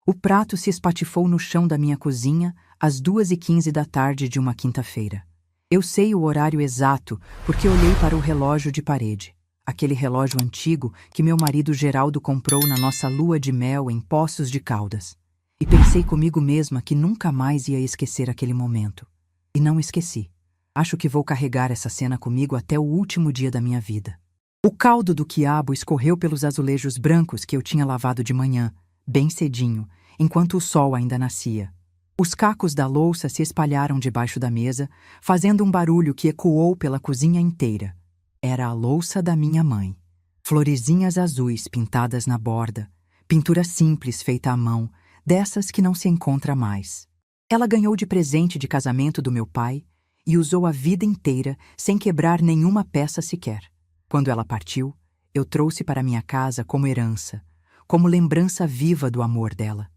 O prato se espatifou no chão da minha cozinha às 2h15 da tarde de uma quinta-feira. Eu sei o horário exato porque olhei para o relógio de parede, aquele relógio antigo que meu marido Geraldo comprou na nossa lua de mel em Poços de Caldas. E pensei comigo mesma que nunca mais ia esquecer aquele momento. E não esqueci. Acho que vou carregar essa cena comigo até o último dia da minha vida. O caldo do quiabo escorreu pelos azulejos brancos que eu tinha lavado de manhã, bem cedinho, enquanto o sol ainda nascia. Os cacos da louça se espalharam debaixo da mesa, fazendo um barulho que ecoou pela cozinha inteira. Era a louça da minha mãe. Florezinhas azuis pintadas na borda, pintura simples feita à mão, dessas que não se encontra mais. Ela ganhou de presente de casamento do meu pai e usou a vida inteira sem quebrar nenhuma peça sequer. Quando ela partiu, eu trouxe para minha casa como herança, como lembrança viva do amor dela.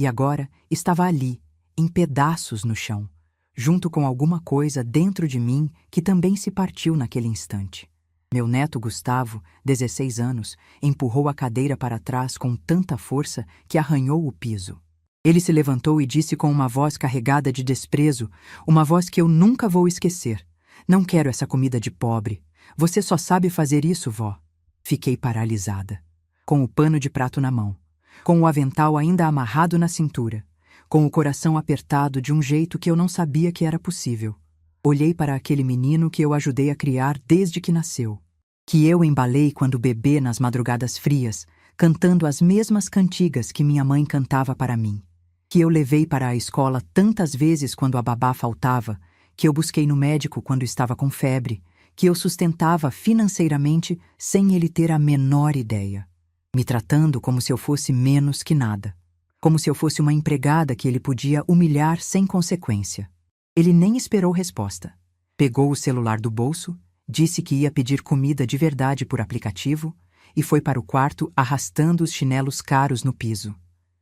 E agora estava ali, em pedaços no chão, junto com alguma coisa dentro de mim que também se partiu naquele instante. Meu neto Gustavo, 16 anos, empurrou a cadeira para trás com tanta força que arranhou o piso. Ele se levantou e disse com uma voz carregada de desprezo, uma voz que eu nunca vou esquecer: "Não quero essa comida de pobre. Você só sabe fazer isso, vó." Fiquei paralisada, com o pano de prato na mão, com o avental ainda amarrado na cintura, com o coração apertado de um jeito que eu não sabia que era possível. Olhei para aquele menino que eu ajudei a criar desde que nasceu, que eu embalei quando bebê nas madrugadas frias, cantando as mesmas cantigas que minha mãe cantava para mim, que eu levei para a escola tantas vezes quando a babá faltava, que eu busquei no médico quando estava com febre, que eu sustentava financeiramente sem ele ter a menor ideia, me tratando como se eu fosse menos que nada, como se eu fosse uma empregada que ele podia humilhar sem consequência. Ele nem esperou resposta. Pegou o celular do bolso, disse que ia pedir comida de verdade por aplicativo e foi para o quarto arrastando os chinelos caros no piso.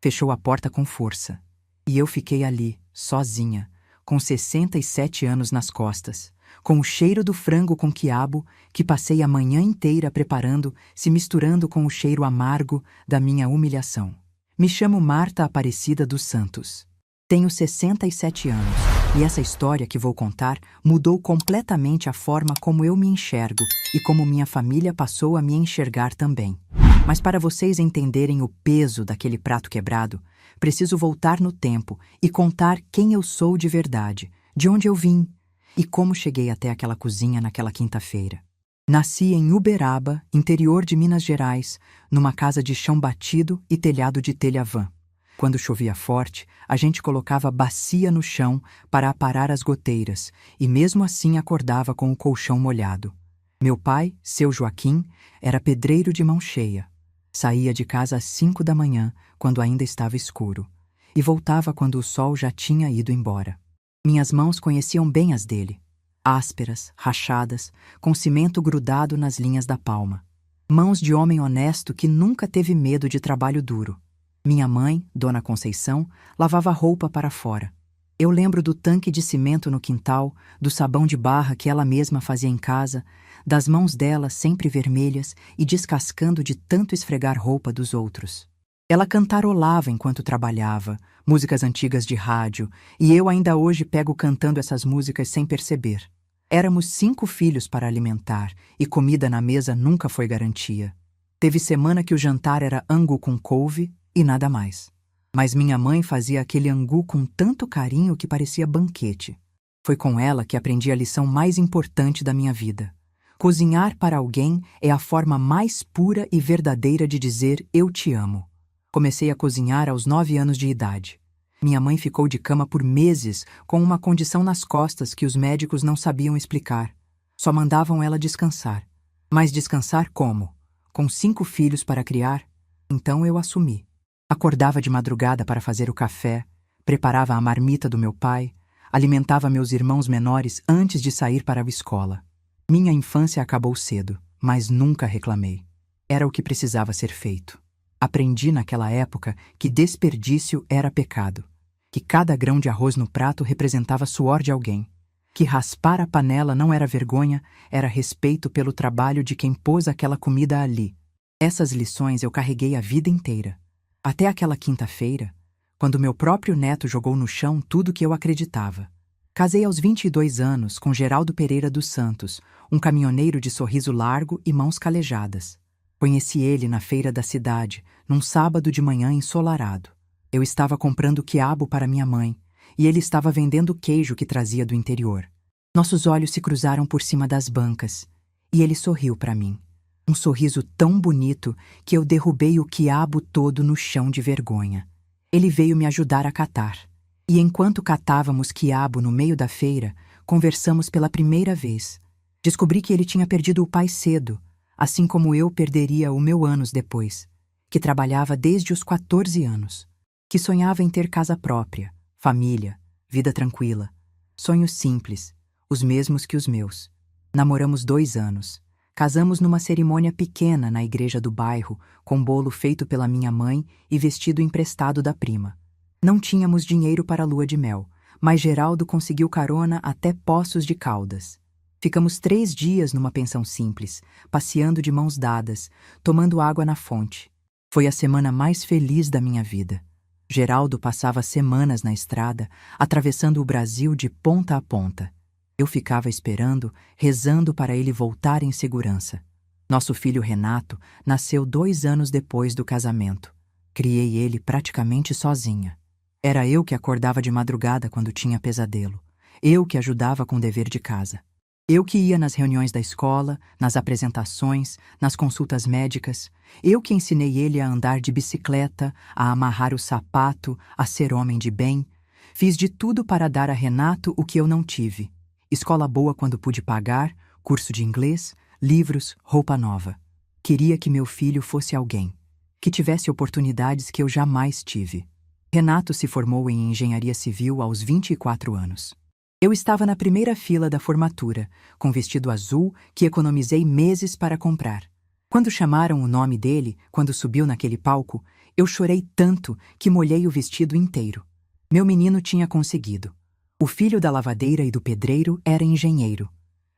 Fechou a porta com força. E eu fiquei ali, sozinha, com 67 anos nas costas, com o cheiro do frango com quiabo que passei a manhã inteira preparando, se misturando com o cheiro amargo da minha humilhação. Me chamo Marta Aparecida dos Santos. Tenho 67 anos e essa história que vou contar mudou completamente a forma como eu me enxergo e como minha família passou a me enxergar também. Mas para vocês entenderem o peso daquele prato quebrado, preciso voltar no tempo e contar quem eu sou de verdade, de onde eu vim e como cheguei até aquela cozinha naquela quinta-feira. Nasci em Uberaba, interior de Minas Gerais, numa casa de chão batido e telhado de telha-vã. Quando chovia forte, a gente colocava bacia no chão para aparar as goteiras e mesmo assim acordava com o colchão molhado. Meu pai, seu Joaquim, era pedreiro de mão cheia. Saía de casa às 5 da manhã, quando ainda estava escuro, e voltava quando o sol já tinha ido embora. Minhas mãos conheciam bem as dele, ásperas, rachadas, com cimento grudado nas linhas da palma. Mãos de homem honesto que nunca teve medo de trabalho duro. Minha mãe, Dona Conceição, lavava roupa para fora. Eu lembro do tanque de cimento no quintal, do sabão de barra que ela mesma fazia em casa, das mãos dela sempre vermelhas e descascando de tanto esfregar roupa dos outros. Ela cantarolava enquanto trabalhava, músicas antigas de rádio, e eu ainda hoje pego cantando essas músicas sem perceber. Éramos 5 filhos para alimentar, e comida na mesa nunca foi garantia. Teve semana que o jantar era angu com couve e nada mais. Mas minha mãe fazia aquele angu com tanto carinho que parecia banquete. Foi com ela que aprendi a lição mais importante da minha vida. Cozinhar para alguém é a forma mais pura e verdadeira de dizer "eu te amo". Comecei a cozinhar aos 9 anos de idade. Minha mãe ficou de cama por meses com uma condição nas costas que os médicos não sabiam explicar. Só mandavam ela descansar. Mas descansar como? Com 5 filhos para criar? Então eu assumi. Acordava de madrugada para fazer o café, preparava a marmita do meu pai, alimentava meus irmãos menores antes de sair para a escola. Minha infância acabou cedo, mas nunca reclamei. Era o que precisava ser feito. Aprendi naquela época que desperdício era pecado, que cada grão de arroz no prato representava suor de alguém, que raspar a panela não era vergonha, era respeito pelo trabalho de quem pôs aquela comida ali. Essas lições eu carreguei a vida inteira. Até aquela quinta-feira, quando meu próprio neto jogou no chão tudo que eu acreditava. Casei aos 22 anos com Geraldo Pereira dos Santos, um caminhoneiro de sorriso largo e mãos calejadas. Conheci ele na feira da cidade, num sábado de manhã ensolarado. Eu estava comprando quiabo para minha mãe, e ele estava vendendo queijo que trazia do interior. Nossos olhos se cruzaram por cima das bancas, e ele sorriu para mim. Um sorriso tão bonito que eu derrubei o quiabo todo no chão de vergonha. Ele veio me ajudar a catar. E enquanto catávamos quiabo no meio da feira, conversamos pela primeira vez. Descobri que ele tinha perdido o pai cedo, assim como eu perderia o meu anos depois, que trabalhava desde os 14 anos, que sonhava em ter casa própria, família, vida tranquila, sonhos simples, os mesmos que os meus. Namoramos 2 anos. Casamos numa cerimônia pequena na igreja do bairro, com bolo feito pela minha mãe e vestido emprestado da prima. Não tínhamos dinheiro para a lua de mel, mas Geraldo conseguiu carona até Poços de Caldas. Ficamos 3 dias numa pensão simples, passeando de mãos dadas, tomando água na fonte. Foi a semana mais feliz da minha vida. Geraldo passava semanas na estrada, atravessando o Brasil de ponta a ponta. Eu ficava esperando, rezando para ele voltar em segurança. Nosso filho Renato nasceu 2 anos depois do casamento. Criei ele praticamente sozinha. Era eu que acordava de madrugada quando tinha pesadelo. Eu que ajudava com o dever de casa. Eu que ia nas reuniões da escola, nas apresentações, nas consultas médicas. Eu que ensinei ele a andar de bicicleta, a amarrar o sapato, a ser homem de bem. Fiz de tudo para dar a Renato o que eu não tive. Escola boa quando pude pagar, curso de inglês, livros, roupa nova. Queria que meu filho fosse alguém, que tivesse oportunidades que eu jamais tive. Renato se formou em engenharia civil aos 24 anos. Eu estava na primeira fila da formatura, com vestido azul que economizei meses para comprar. Quando chamaram o nome dele, quando subiu naquele palco, eu chorei tanto que molhei o vestido inteiro. Meu menino tinha conseguido. O filho da lavadeira e do pedreiro era engenheiro.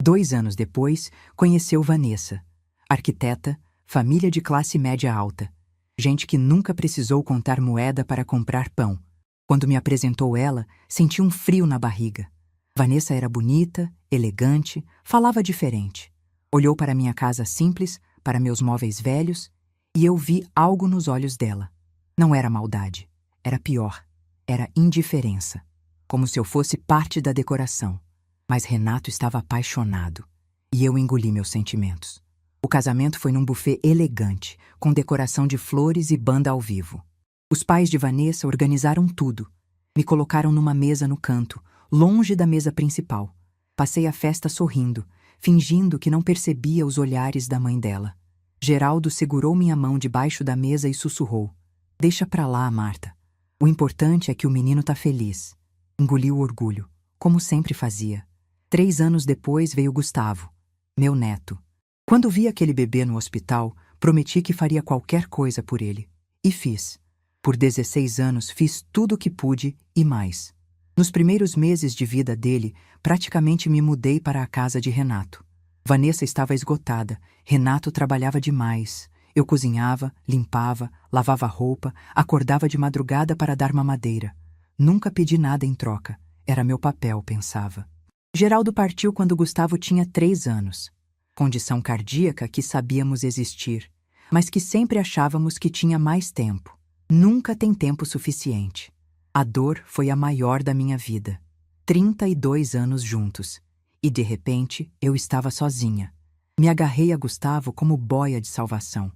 2 anos depois, conheceu Vanessa. Arquiteta, família de classe média alta. Gente que nunca precisou contar moeda para comprar pão. Quando me apresentou ela, senti um frio na barriga. Vanessa era bonita, elegante, falava diferente. Olhou para minha casa simples, para meus móveis velhos, e eu vi algo nos olhos dela. Não era maldade, era pior, era indiferença. Como se eu fosse parte da decoração. Mas Renato estava apaixonado, e eu engoli meus sentimentos. O casamento foi num buffet elegante, com decoração de flores e banda ao vivo. Os pais de Vanessa organizaram tudo. Me colocaram numa mesa no canto, longe da mesa principal. Passei a festa sorrindo, fingindo que não percebia os olhares da mãe dela. Geraldo segurou minha mão debaixo da mesa e sussurrou: "Deixa pra lá, Marta. O importante é que o menino tá feliz." Engoliu o orgulho, como sempre fazia. 3 anos depois veio Gustavo, meu neto. Quando vi aquele bebê no hospital, prometi que faria qualquer coisa por ele. E fiz. Por 16 anos fiz tudo o que pude e mais. Nos primeiros meses de vida dele, praticamente me mudei para a casa de Renato. Vanessa estava esgotada, Renato trabalhava demais. Eu cozinhava, limpava, lavava roupa, acordava de madrugada para dar mamadeira. Nunca pedi nada em troca. Era meu papel, pensava. Geraldo partiu quando Gustavo tinha 3 anos. Condição cardíaca que sabíamos existir, mas que sempre achávamos que tinha mais tempo. Nunca tem tempo suficiente. A dor foi a maior da minha vida. 32 anos juntos. E de repente, eu estava sozinha. Me agarrei a Gustavo como boia de salvação.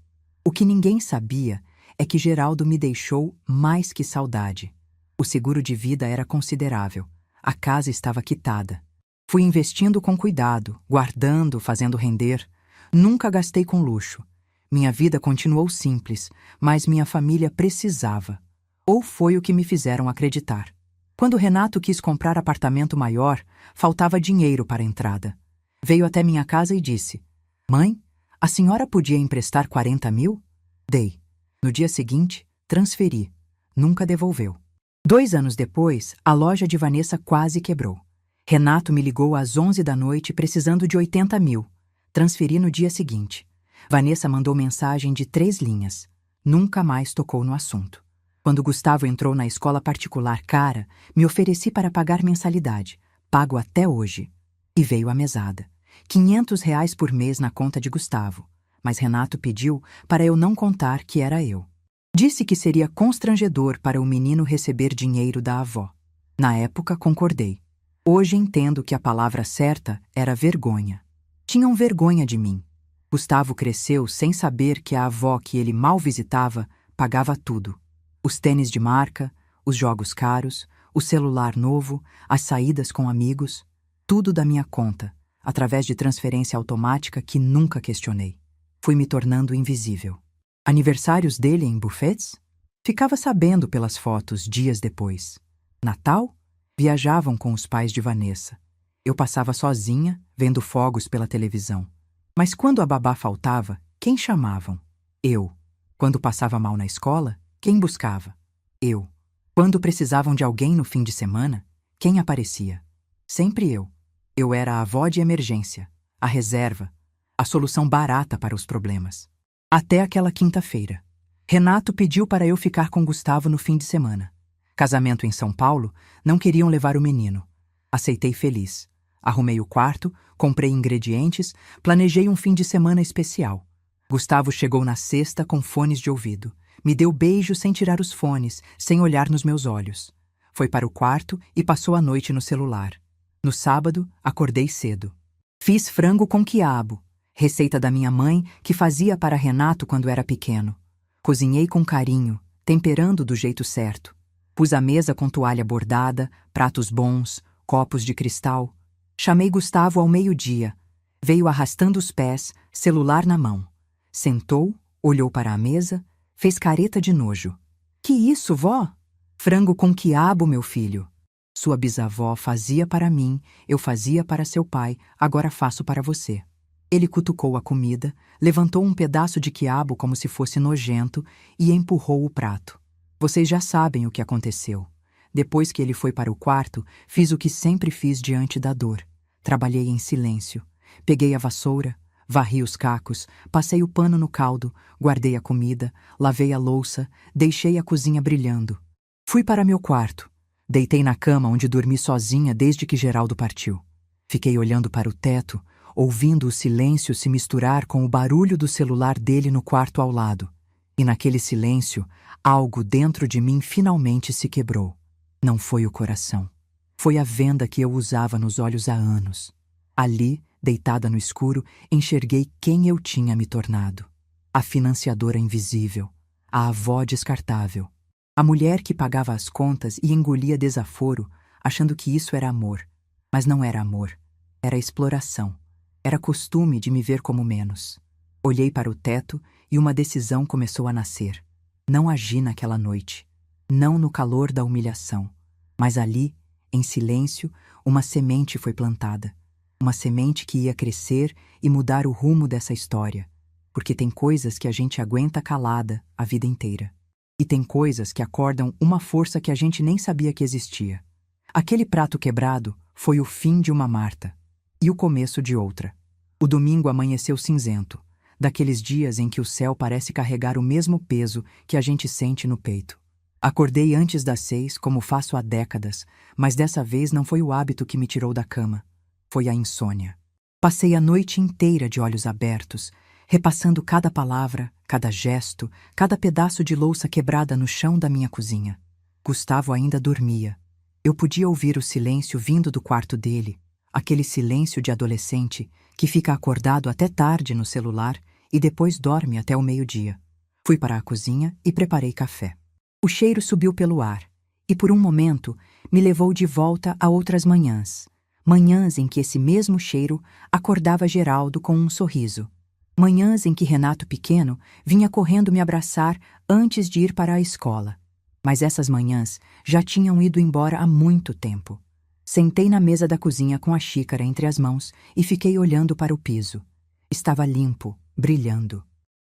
O que ninguém sabia é que Geraldo me deixou mais que saudade. O seguro de vida era considerável. A casa estava quitada. Fui investindo com cuidado, guardando, fazendo render. Nunca gastei com luxo. Minha vida continuou simples, mas minha família precisava. Ou foi o que me fizeram acreditar. Quando Renato quis comprar apartamento maior, faltava dinheiro para a entrada. Veio até minha casa e disse: "Mãe, a senhora podia emprestar 40 mil?" Dei. No dia seguinte, transferi. Nunca devolveu. 2 anos depois, a loja de Vanessa quase quebrou. Renato me ligou às 11 da noite precisando de 80 mil. Transferi no dia seguinte. Vanessa mandou mensagem de 3 linhas. Nunca mais tocou no assunto. Quando Gustavo entrou na escola particular cara, me ofereci para pagar mensalidade. Pago até hoje. E veio a mesada. R$ 500 por mês na conta de Gustavo. Mas Renato pediu para eu não contar que era eu. Disse que seria constrangedor para o menino receber dinheiro da avó. Na época, concordei. Hoje entendo que a palavra certa era vergonha. Tinham vergonha de mim. Gustavo cresceu sem saber que a avó que ele mal visitava pagava tudo. Os tênis de marca, os jogos caros, o celular novo, as saídas com amigos, tudo da minha conta, através de transferência automática que nunca questionei. Fui me tornando invisível. Aniversários dele em buffets? Ficava sabendo pelas fotos dias depois. Natal? Viajavam com os pais de Vanessa. Eu passava sozinha, vendo fogos pela televisão. Mas quando a babá faltava, quem chamavam? Eu. Quando passava mal na escola, quem buscava? Eu. Quando precisavam de alguém no fim de semana, quem aparecia? Sempre eu. Eu era a avó de emergência, a reserva, a solução barata para os problemas. Até aquela quinta-feira. Renato pediu para eu ficar com Gustavo no fim de semana. Casamento em São Paulo, não queriam levar o menino. Aceitei feliz. Arrumei o quarto, comprei ingredientes, planejei um fim de semana especial. Gustavo chegou na sexta com fones de ouvido. Me deu beijo sem tirar os fones, sem olhar nos meus olhos. Foi para o quarto e passou a noite no celular. No sábado, acordei cedo. Fiz frango com quiabo, receita da minha mãe que fazia para Renato quando era pequeno. Cozinhei com carinho, temperando do jeito certo. Pus a mesa com toalha bordada, pratos bons, copos de cristal. Chamei Gustavo ao meio-dia. Veio arrastando os pés, celular na mão. Sentou, olhou para a mesa, fez careta de nojo. Que isso, vó? Frango com quiabo, meu filho. Sua bisavó fazia para mim, eu fazia para seu pai, agora faço para você. Ele cutucou a comida, levantou um pedaço de quiabo como se fosse nojento e empurrou o prato. Vocês já sabem o que aconteceu. Depois que ele foi para o quarto, fiz o que sempre fiz diante da dor. Trabalhei em silêncio. Peguei a vassoura, varri os cacos, passei o pano no caldo, guardei a comida, lavei a louça, deixei a cozinha brilhando. Fui para meu quarto. Deitei na cama onde dormi sozinha desde que Geraldo partiu. Fiquei olhando para o teto, ouvindo o silêncio se misturar com o barulho do celular dele no quarto ao lado. E naquele silêncio, algo dentro de mim finalmente se quebrou. Não foi o coração. Foi a venda que eu usava nos olhos há anos. Ali, deitada no escuro, enxerguei quem eu tinha me tornado. A financiadora invisível, a avó descartável, a mulher que pagava as contas e engolia desaforo, achando que isso era amor. Mas não era amor, era exploração. Era costume de me ver como menos. Olhei para o teto e uma decisão começou a nascer. Não agi naquela noite, não no calor da humilhação, mas ali, em silêncio, uma semente foi plantada. Uma semente que ia crescer e mudar o rumo dessa história. Porque tem coisas que a gente aguenta calada a vida inteira. E tem coisas que acordam uma força que a gente nem sabia que existia. Aquele prato quebrado foi o fim de uma Marta e o começo de outra. O domingo amanheceu cinzento, daqueles dias em que o céu parece carregar o mesmo peso que a gente sente no peito. Acordei antes das 6, como faço há décadas, mas dessa vez não foi o hábito que me tirou da cama. Foi a insônia. Passei a noite inteira de olhos abertos, repassando cada palavra, cada gesto, cada pedaço de louça quebrada no chão da minha cozinha. Gustavo ainda dormia. Eu podia ouvir o silêncio vindo do quarto dele, aquele silêncio de adolescente que fica acordado até tarde no celular e depois dorme até o meio-dia. Fui para a cozinha e preparei café. O cheiro subiu pelo ar e, por um momento, me levou de volta a outras manhãs. Manhãs em que esse mesmo cheiro acordava Geraldo com um sorriso. Manhãs em que Renato pequeno vinha correndo me abraçar antes de ir para a escola. Mas essas manhãs já tinham ido embora há muito tempo. Sentei na mesa da cozinha com a xícara entre as mãos e fiquei olhando para o piso. Estava limpo, brilhando.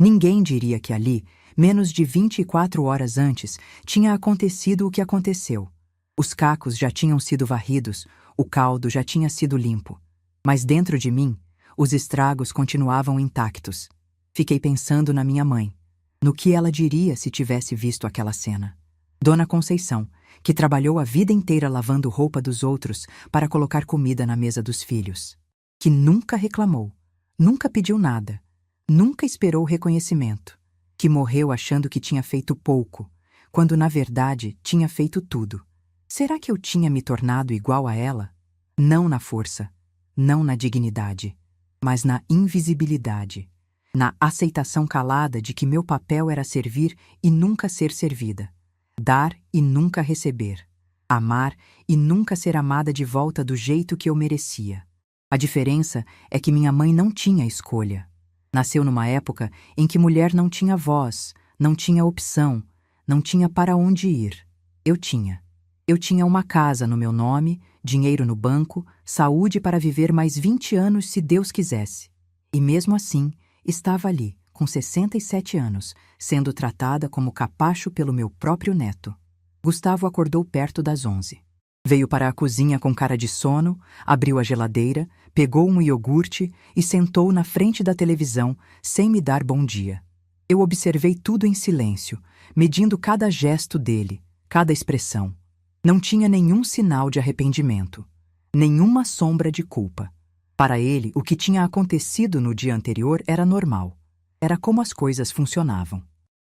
Ninguém diria que ali, menos de 24 horas antes, tinha acontecido o que aconteceu. Os cacos já tinham sido varridos, o caldo já tinha sido limpo. Mas dentro de mim, os estragos continuavam intactos. Fiquei pensando na minha mãe, no que ela diria se tivesse visto aquela cena. Dona Conceição, que trabalhou a vida inteira lavando roupa dos outros para colocar comida na mesa dos filhos. Que nunca reclamou, nunca pediu nada, nunca esperou reconhecimento. Que morreu achando que tinha feito pouco, quando na verdade tinha feito tudo. Será que eu tinha me tornado igual a ela? Não na força, não na dignidade, mas na invisibilidade, na aceitação calada de que meu papel era servir e nunca ser servida, dar e nunca receber, amar e nunca ser amada de volta do jeito que eu merecia. A diferença é que minha mãe não tinha escolha. Nasceu numa época em que mulher não tinha voz, não tinha opção, não tinha para onde ir. Eu tinha. Eu tinha uma casa no meu nome, dinheiro no banco, saúde para viver mais 20 anos se Deus quisesse. E mesmo assim, estava ali, com 67 anos, sendo tratada como capacho pelo meu próprio neto. Gustavo acordou perto das 11. Veio para a cozinha com cara de sono, abriu a geladeira, pegou um iogurte e sentou na frente da televisão, sem me dar bom dia. Eu observei tudo em silêncio, medindo cada gesto dele, cada expressão. Não tinha nenhum sinal de arrependimento, nenhuma sombra de culpa. Para ele, o que tinha acontecido no dia anterior era normal. Era como as coisas funcionavam.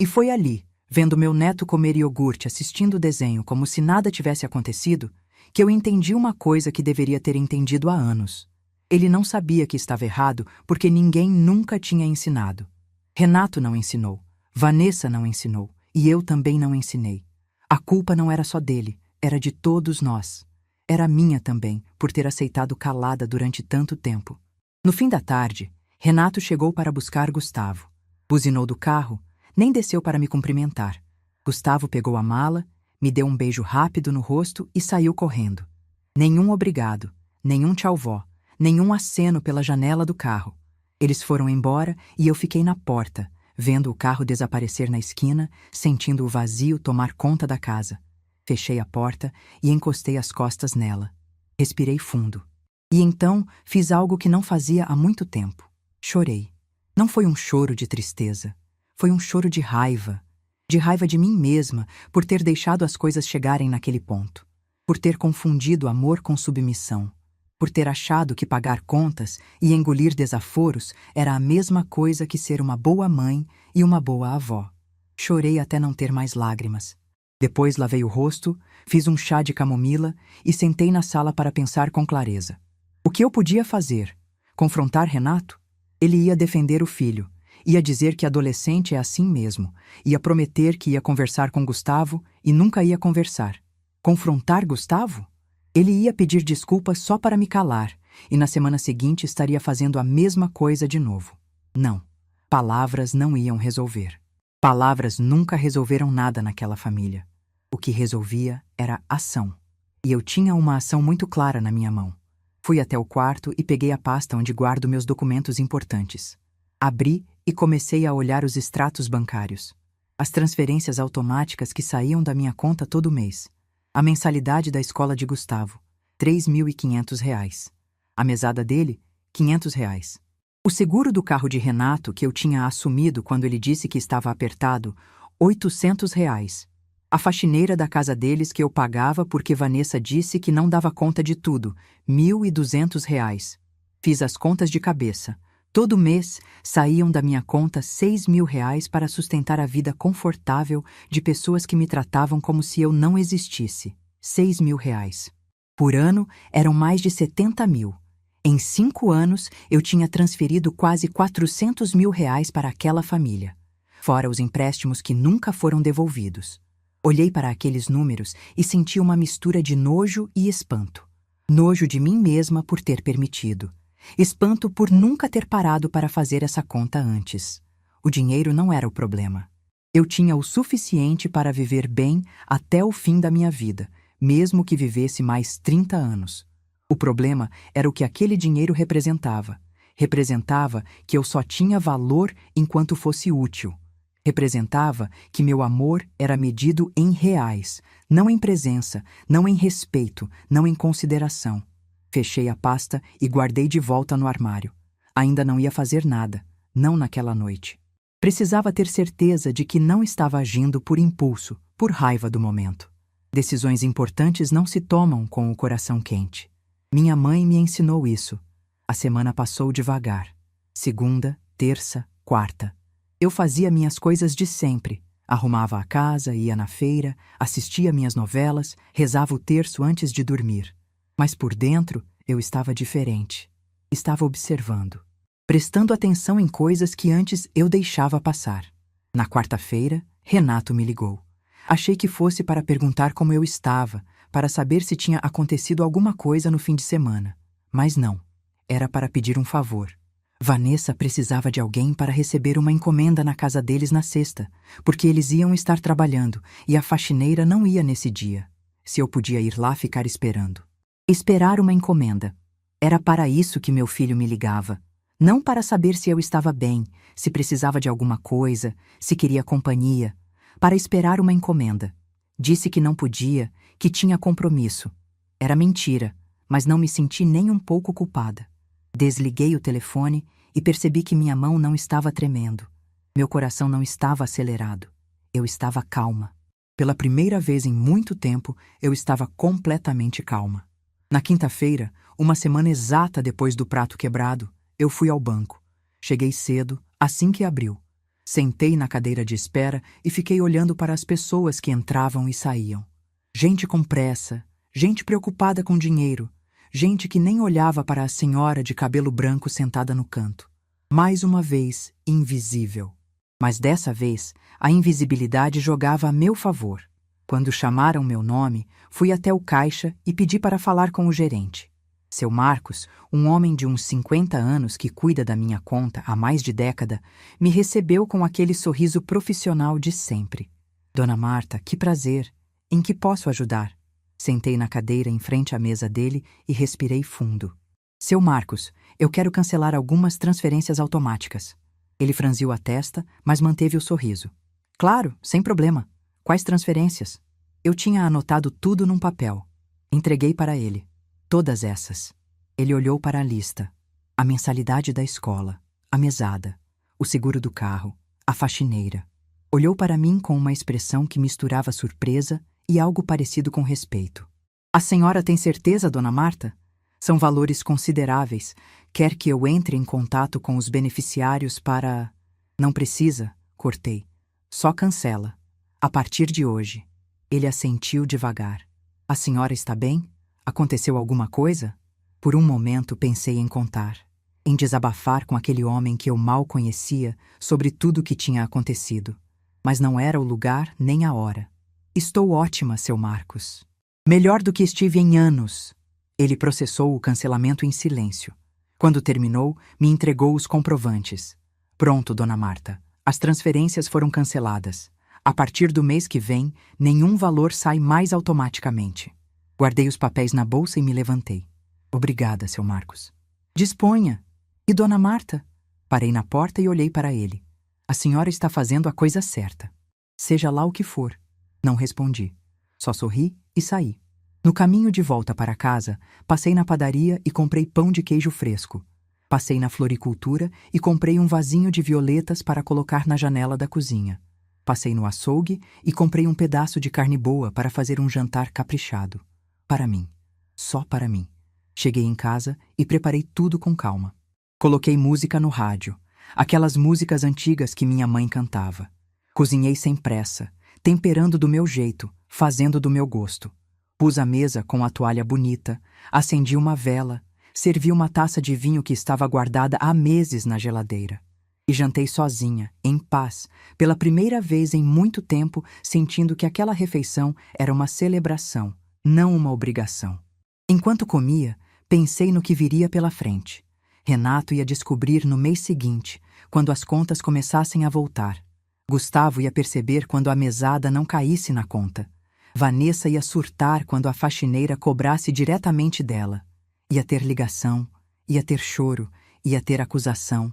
E foi ali, vendo meu neto comer iogurte assistindo o desenho como se nada tivesse acontecido, que eu entendi uma coisa que deveria ter entendido há anos. Ele não sabia que estava errado porque ninguém nunca tinha ensinado. Renato não ensinou, Vanessa não ensinou e eu também não ensinei. A culpa não era só dele, era de todos nós. Era minha também, por ter aceitado calada durante tanto tempo. No fim da tarde, Renato chegou para buscar Gustavo. Buzinou do carro, nem desceu para me cumprimentar. Gustavo pegou a mala, me deu um beijo rápido no rosto e saiu correndo. Nenhum obrigado, nenhum tchau vó, nenhum aceno pela janela do carro. Eles foram embora e eu fiquei na porta, vendo o carro desaparecer na esquina, sentindo o vazio tomar conta da casa. Fechei a porta e encostei as costas nela. Respirei fundo. E então fiz algo que não fazia há muito tempo. Chorei. Não foi um choro de tristeza. Foi um choro de raiva. De raiva de mim mesma por ter deixado as coisas chegarem naquele ponto. Por ter confundido amor com submissão. Por ter achado que pagar contas e engolir desaforos era a mesma coisa que ser uma boa mãe e uma boa avó. Chorei até não ter mais lágrimas. Depois lavei o rosto, fiz um chá de camomila e sentei na sala para pensar com clareza. O que eu podia fazer? Confrontar Renato? Ele ia defender o filho, ia dizer que adolescente é assim mesmo, ia prometer que ia conversar com Gustavo e nunca ia conversar. Confrontar Gustavo? Ele ia pedir desculpas só para me calar e na semana seguinte estaria fazendo a mesma coisa de novo. Não, palavras não iam resolver. Palavras nunca resolveram nada naquela família. O que resolvia era ação. E eu tinha uma ação muito clara na minha mão. Fui até o quarto e peguei a pasta onde guardo meus documentos importantes. Abri e comecei a olhar os extratos bancários. As transferências automáticas que saíam da minha conta todo mês. A mensalidade da escola de Gustavo, R$ 3.500. A mesada dele, R$ 500. O seguro do carro de Renato, que eu tinha assumido quando ele disse que estava apertado, R$ 800. A faxineira da casa deles que eu pagava porque Vanessa disse que não dava conta de tudo, R$ 1.200. Fiz as contas de cabeça. Todo mês saíam da minha conta R$ 6.000 para sustentar a vida confortável de pessoas que me tratavam como se eu não existisse. R$ 6.000. Por ano, eram mais de 70 mil. Em 5 anos, eu tinha transferido quase R$ 400.000 para aquela família, fora os empréstimos que nunca foram devolvidos. Olhei para aqueles números e senti uma mistura de nojo e espanto. Nojo de mim mesma por ter permitido. Espanto por nunca ter parado para fazer essa conta antes. O dinheiro não era o problema. Eu tinha o suficiente para viver bem até o fim da minha vida, mesmo que vivesse mais 30 anos. O problema era o que aquele dinheiro representava. Representava que eu só tinha valor enquanto fosse útil. Representava que meu amor era medido em reais, não em presença, não em respeito, não em consideração. Fechei a pasta e guardei de volta no armário. Ainda não ia fazer nada, não naquela noite. Precisava ter certeza de que não estava agindo por impulso, por raiva do momento. Decisões importantes não se tomam com o coração quente. Minha mãe me ensinou isso. A semana passou devagar. Segunda, terça, quarta. Eu fazia minhas coisas de sempre. Arrumava a casa, ia na feira, assistia minhas novelas, rezava o terço antes de dormir. Mas por dentro, eu estava diferente. Estava observando, prestando atenção em coisas que antes eu deixava passar. Na quarta-feira, Renato me ligou. Achei que fosse para perguntar como eu estava, para saber se tinha acontecido alguma coisa no fim de semana. Mas não. Era para pedir um favor. Vanessa precisava de alguém para receber uma encomenda na casa deles na sexta, porque eles iam estar trabalhando e a faxineira não ia nesse dia. Se eu podia ir lá ficar esperando. Esperar uma encomenda. Era para isso que meu filho me ligava. Não para saber se eu estava bem, se precisava de alguma coisa, se queria companhia. Para esperar uma encomenda. Disse que não podia, que tinha compromisso. Era mentira, mas não me senti nem um pouco culpada. Desliguei o telefone e percebi que minha mão não estava tremendo. Meu coração não estava acelerado. Eu estava calma. Pela primeira vez em muito tempo, eu estava completamente calma. Na quinta-feira, uma semana exata depois do prato quebrado, eu fui ao banco. Cheguei cedo, assim que abriu. Sentei na cadeira de espera e fiquei olhando para as pessoas que entravam e saíam. Gente com pressa, gente preocupada com dinheiro, gente que nem olhava para a senhora de cabelo branco sentada no canto. Mais uma vez, invisível. Mas dessa vez, a invisibilidade jogava a meu favor. Quando chamaram meu nome, fui até o caixa e pedi para falar com o gerente. Seu Marcos, um homem de uns 50 anos que cuida da minha conta há mais de década, me recebeu com aquele sorriso profissional de sempre. Dona Marta, que prazer! Em que posso ajudar? Sentei na cadeira em frente à mesa dele e respirei fundo. Seu Marcos, eu quero cancelar algumas transferências automáticas. Ele franziu a testa, mas manteve o sorriso. Claro, sem problema. Quais transferências? Eu tinha anotado tudo num papel. Entreguei para ele. Todas essas. Ele olhou para a lista. A mensalidade da escola, a mesada, o seguro do carro, a faxineira. Olhou para mim com uma expressão que misturava surpresa e algo parecido com respeito. A senhora tem certeza, dona Marta? São valores consideráveis. Quer que eu entre em contato com os beneficiários para... Não precisa, cortei. Só cancela. A partir de hoje. Ele assentiu devagar. A senhora está bem? Aconteceu alguma coisa? Por um momento pensei em contar, em desabafar com aquele homem que eu mal conhecia sobre tudo o que tinha acontecido. Mas não era o lugar nem a hora. Estou ótima, seu Marcos. Melhor do que estive em anos. Ele processou o cancelamento em silêncio. Quando terminou, me entregou os comprovantes. Pronto, dona Marta. As transferências foram canceladas. A partir do mês que vem, nenhum valor sai mais automaticamente. Guardei os papéis na bolsa e me levantei. Obrigada, seu Marcos. Disponha. E dona Marta? Parei na porta e olhei para ele. A senhora está fazendo a coisa certa. Seja lá o que for. Não respondi. Só sorri e saí. No caminho de volta para casa, passei na padaria e comprei pão de queijo fresco. Passei na floricultura e comprei um vasinho de violetas para colocar na janela da cozinha. Passei no açougue e comprei um pedaço de carne boa para fazer um jantar caprichado. Para mim. Só para mim. Cheguei em casa e preparei tudo com calma. Coloquei música no rádio, aquelas músicas antigas que minha mãe cantava. Cozinhei sem pressa, temperando do meu jeito, fazendo do meu gosto. Pus a mesa com a toalha bonita, acendi uma vela, servi uma taça de vinho que estava guardada há meses na geladeira. E jantei sozinha, em paz, pela primeira vez em muito tempo, sentindo que aquela refeição era uma celebração, não uma obrigação. Enquanto comia, pensei no que viria pela frente. Renato ia descobrir no mês seguinte, quando as contas começassem a voltar. Gustavo ia perceber quando a mesada não caísse na conta. Vanessa ia surtar quando a faxineira cobrasse diretamente dela. Ia ter ligação, ia ter choro, ia ter acusação.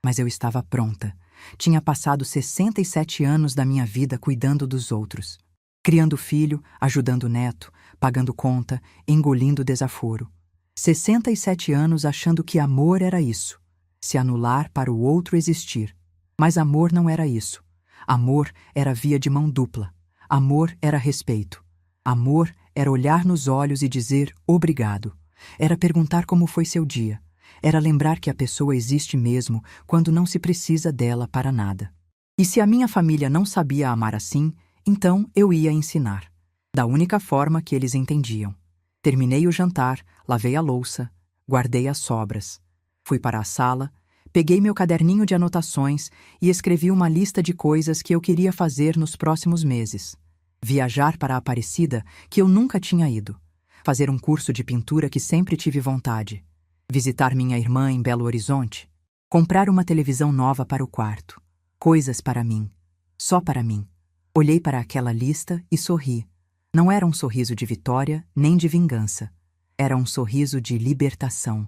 Mas eu estava pronta. Tinha passado 67 anos da minha vida cuidando dos outros. Criando filho, ajudando o neto, pagando conta, engolindo desaforo. 67 anos achando que amor era isso. Se anular para o outro existir. Mas amor não era isso. Amor era via de mão dupla. Amor era respeito. Amor era olhar nos olhos e dizer obrigado. Era perguntar como foi seu dia. Era lembrar que a pessoa existe mesmo quando não se precisa dela para nada. E se a minha família não sabia amar assim, então eu ia ensinar. Da única forma que eles entendiam. Terminei o jantar, lavei a louça, guardei as sobras. Fui para a sala, peguei meu caderninho de anotações e escrevi uma lista de coisas que eu queria fazer nos próximos meses. Viajar para a Aparecida, que eu nunca tinha ido. Fazer um curso de pintura que sempre tive vontade. Visitar minha irmã em Belo Horizonte. Comprar uma televisão nova para o quarto. Coisas para mim. Só para mim. Olhei para aquela lista e sorri. Não era um sorriso de vitória nem de vingança. Era um sorriso de libertação.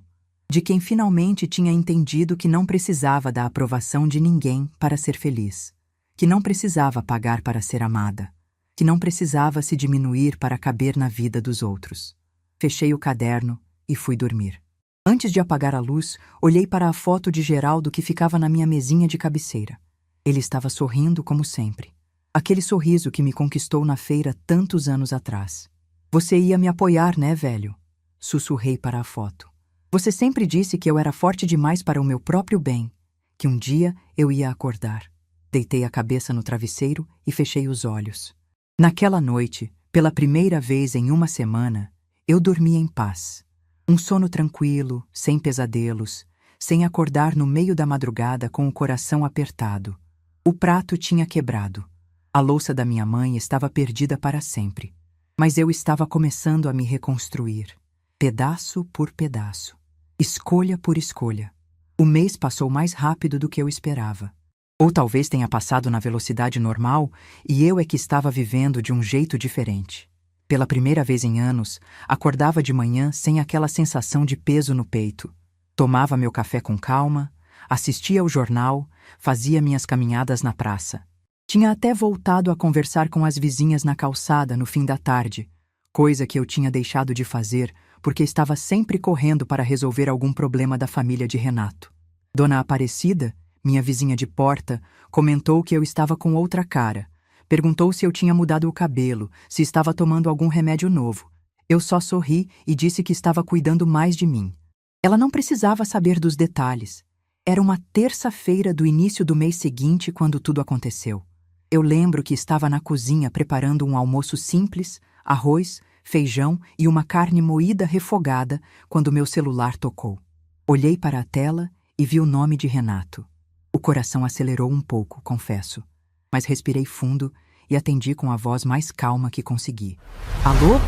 De quem finalmente tinha entendido que não precisava da aprovação de ninguém para ser feliz. Que não precisava pagar para ser amada. Que não precisava se diminuir para caber na vida dos outros. Fechei o caderno e fui dormir. Antes de apagar a luz, olhei para a foto de Geraldo que ficava na minha mesinha de cabeceira. Ele estava sorrindo como sempre. Aquele sorriso que me conquistou na feira tantos anos atrás. Você ia me apoiar, né, velho? Sussurrei para a foto. Você sempre disse que eu era forte demais para o meu próprio bem, que um dia eu ia acordar. Deitei a cabeça no travesseiro e fechei os olhos. Naquela noite, pela primeira vez em uma semana, eu dormi em paz. Um sono tranquilo, sem pesadelos, sem acordar no meio da madrugada com o coração apertado. O prato tinha quebrado. A louça da minha mãe estava perdida para sempre. Mas eu estava começando a me reconstruir, pedaço por pedaço, escolha por escolha. O mês passou mais rápido do que eu esperava. Ou talvez tenha passado na velocidade normal e eu é que estava vivendo de um jeito diferente. Pela primeira vez em anos, acordava de manhã sem aquela sensação de peso no peito. Tomava meu café com calma, assistia ao jornal, fazia minhas caminhadas na praça. Tinha até voltado a conversar com as vizinhas na calçada no fim da tarde, coisa que eu tinha deixado de fazer porque estava sempre correndo para resolver algum problema da família de Renato. Dona Aparecida, minha vizinha de porta, comentou que eu estava com outra cara. Perguntou se eu tinha mudado o cabelo, se estava tomando algum remédio novo. Eu só sorri e disse que estava cuidando mais de mim. Ela não precisava saber dos detalhes. Era uma terça-feira do início do mês seguinte quando tudo aconteceu. Eu lembro que estava na cozinha preparando um almoço simples, arroz, feijão e uma carne moída refogada quando meu celular tocou. Olhei para a tela e vi o nome de Renato. O coração acelerou um pouco, confesso. Mas respirei fundo e atendi com a voz mais calma que consegui. Alô?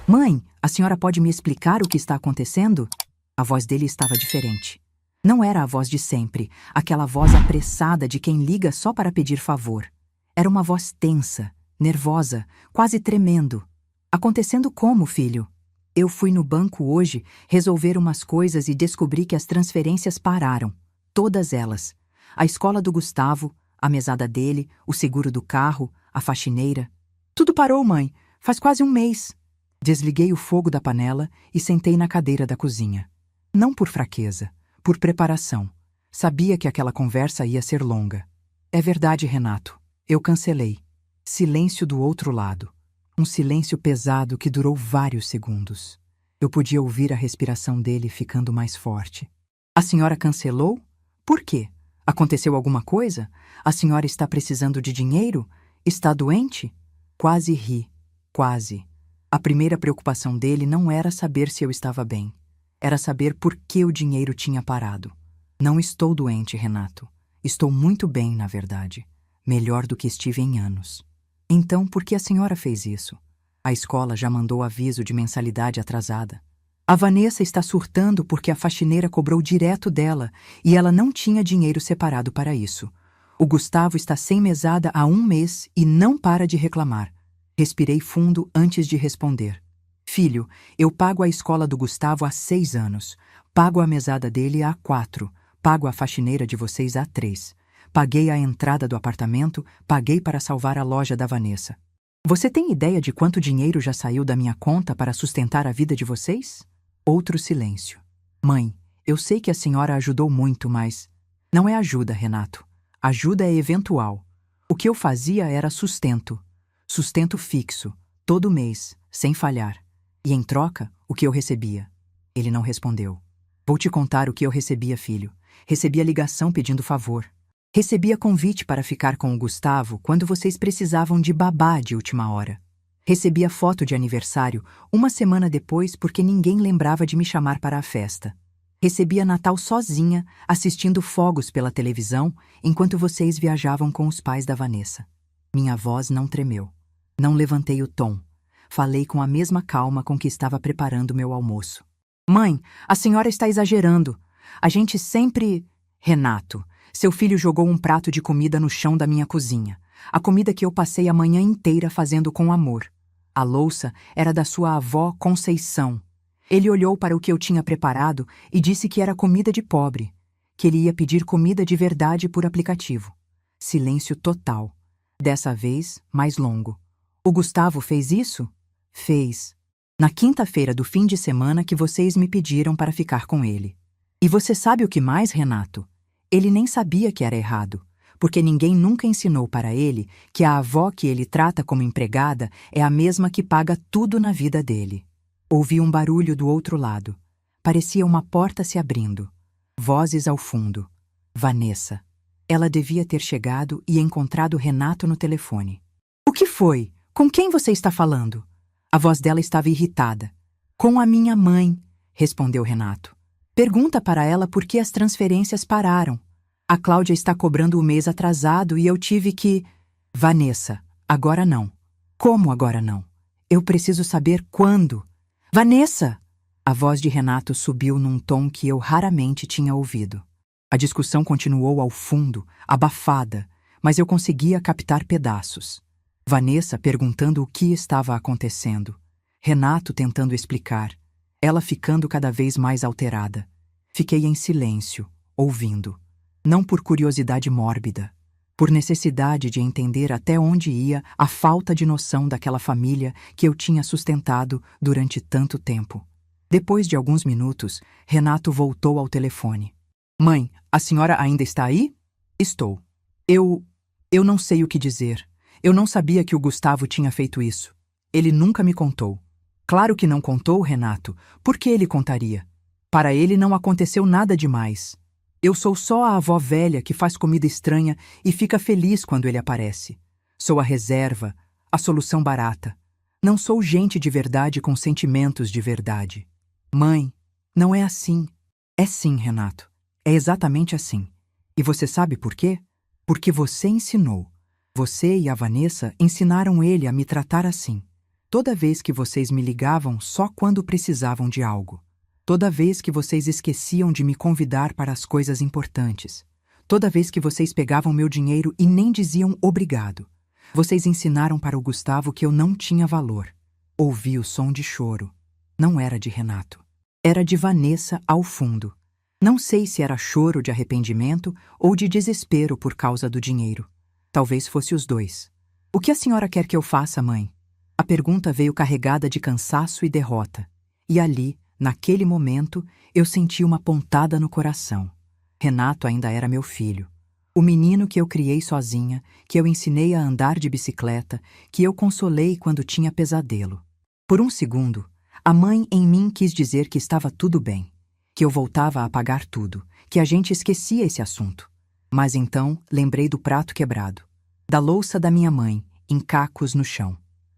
Mãe, a senhora pode me explicar o que está acontecendo? A voz dele estava diferente. Não era a voz de sempre, aquela voz apressada de quem liga só para pedir favor. Era uma voz tensa, nervosa, quase tremendo. Acontecendo como, filho? Eu fui no banco hoje resolver umas coisas e descobri que as transferências pararam. Todas elas. A escola do Gustavo, a mesada dele, o seguro do carro, a faxineira. Tudo parou, mãe. Faz quase um mês. Desliguei o fogo da panela e sentei na cadeira da cozinha. Não por fraqueza, por preparação. Sabia que aquela conversa ia ser longa. É verdade, Renato. Eu cancelei. Silêncio do outro lado. Um silêncio pesado que durou vários segundos. Eu podia ouvir a respiração dele ficando mais forte. A senhora cancelou? Por quê? Aconteceu alguma coisa? A senhora está precisando de dinheiro? Está doente? Quase ri. Quase. A primeira preocupação dele não era saber se eu estava bem. Era saber por que o dinheiro tinha parado. Não estou doente, Renato. Estou muito bem, na verdade. Melhor do que estive em anos. Então, por que a senhora fez isso? A escola já mandou aviso de mensalidade atrasada. A Vanessa está surtando porque a faxineira cobrou direto dela e ela não tinha dinheiro separado para isso. O Gustavo está sem mesada há um mês e não para de reclamar. Respirei fundo antes de responder. Filho, eu pago a escola do Gustavo há 6 anos. Pago a mesada dele há 4. Pago a faxineira de vocês há 3. Paguei a entrada do apartamento, paguei para salvar a loja da Vanessa. Você tem ideia de quanto dinheiro já saiu da minha conta para sustentar a vida de vocês? Outro silêncio. Mãe, eu sei que a senhora ajudou muito, mas... Não é ajuda, Renato. Ajuda é eventual. O que eu fazia era sustento. Sustento fixo, todo mês, sem falhar. E em troca, o que eu recebia? Ele não respondeu. Vou te contar o que eu recebia, filho. Recebia ligação pedindo favor. Recebia convite para ficar com o Gustavo quando vocês precisavam de babá de última hora. Recebia foto de aniversário uma semana depois porque ninguém lembrava de me chamar para a festa. Recebia Natal sozinha, assistindo fogos pela televisão, enquanto vocês viajavam com os pais da Vanessa. Minha voz não tremeu. Não levantei o tom. Falei com a mesma calma com que estava preparando meu almoço. Mãe, a senhora está exagerando. A gente sempre... Renato, seu filho jogou um prato de comida no chão da minha cozinha. A comida que eu passei a manhã inteira fazendo com amor. A louça era da sua avó Conceição. Ele olhou para o que eu tinha preparado e disse que era comida de pobre, que ele ia pedir comida de verdade por aplicativo. Silêncio total. Dessa vez, mais longo. O Gustavo fez isso? Fez. Na quinta-feira do fim de semana que vocês me pediram para ficar com ele. E você sabe o que mais, Renato? Ele nem sabia que era errado, porque ninguém nunca ensinou para ele que a avó que ele trata como empregada é a mesma que paga tudo na vida dele. Ouvi um barulho do outro lado. Parecia uma porta se abrindo. Vozes ao fundo. Vanessa. Ela devia ter chegado e encontrado Renato no telefone. O que foi? Com quem você está falando? A voz dela estava irritada. Com a minha mãe, respondeu Renato. Pergunta para ela por que as transferências pararam. A Cláudia está cobrando o mês atrasado e eu tive que... Vanessa, agora não. Como agora não? Eu preciso saber quando. Vanessa! A voz de Renato subiu num tom que eu raramente tinha ouvido. A discussão continuou ao fundo, abafada, mas eu conseguia captar pedaços. Vanessa perguntando o que estava acontecendo. Renato tentando explicar. Ela ficando cada vez mais alterada. Fiquei em silêncio, ouvindo. Não por curiosidade mórbida. Por necessidade de entender até onde ia a falta de noção daquela família que eu tinha sustentado durante tanto tempo. Depois de alguns minutos, Renato voltou ao telefone. Mãe, a senhora ainda está aí? Estou. Eu não sei o que dizer. Eu não sabia que o Gustavo tinha feito isso. Ele nunca me contou. Claro que não contou, Renato. Por que ele contaria? Para ele não aconteceu nada demais. Eu sou só a avó velha que faz comida estranha e fica feliz quando ele aparece. Sou a reserva, a solução barata. Não sou gente de verdade com sentimentos de verdade. Mãe, não é assim. É sim, Renato. É exatamente assim. E você sabe por quê? Porque você ensinou. Você e a Vanessa ensinaram ele a me tratar assim. Toda vez que vocês me ligavam só quando precisavam de algo. Toda vez que vocês esqueciam de me convidar para as coisas importantes. Toda vez que vocês pegavam meu dinheiro e nem diziam obrigado. Vocês ensinaram para o Gustavo que eu não tinha valor. Ouvi o som de choro. Não era de Renato. Era de Vanessa ao fundo. Não sei se era choro de arrependimento ou de desespero por causa do dinheiro. Talvez fosse os dois. O que a senhora quer que eu faça, mãe? A pergunta veio carregada de cansaço e derrota. E ali, naquele momento, eu senti uma pontada no coração. Renato ainda era meu filho. O menino que eu criei sozinha, que eu ensinei a andar de bicicleta, que eu consolei quando tinha pesadelo. Por um segundo, a mãe em mim quis dizer que estava tudo bem, que eu voltava a pagar tudo, que a gente esquecia esse assunto. Mas então lembrei do prato quebrado, da louça da minha mãe, em cacos no chão,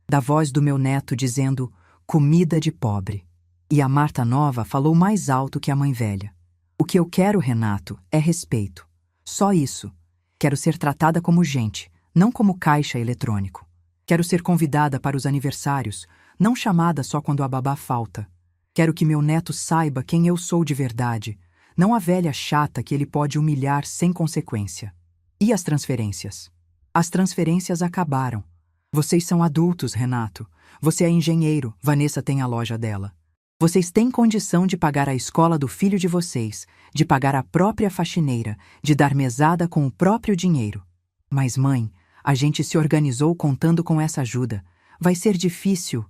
da voz do meu neto dizendo comida de pobre. E a Marta Nova falou mais alto que a mãe velha. O que eu quero, Renato, é respeito. Só isso. Quero ser tratada como gente, não como caixa eletrônico. Quero ser convidada para os aniversários, não chamada só quando a babá falta. Quero que meu neto saiba quem eu sou de verdade, não a velha chata que ele pode humilhar sem consequência. E as transferências? As transferências acabaram. Vocês são adultos, Renato. Você é engenheiro, Vanessa tem a loja dela. Vocês têm condição de pagar a escola do filho de vocês, de pagar a própria faxineira, de dar mesada com o próprio dinheiro. Mas, mãe, a gente se organizou contando com essa ajuda. Vai ser difícil.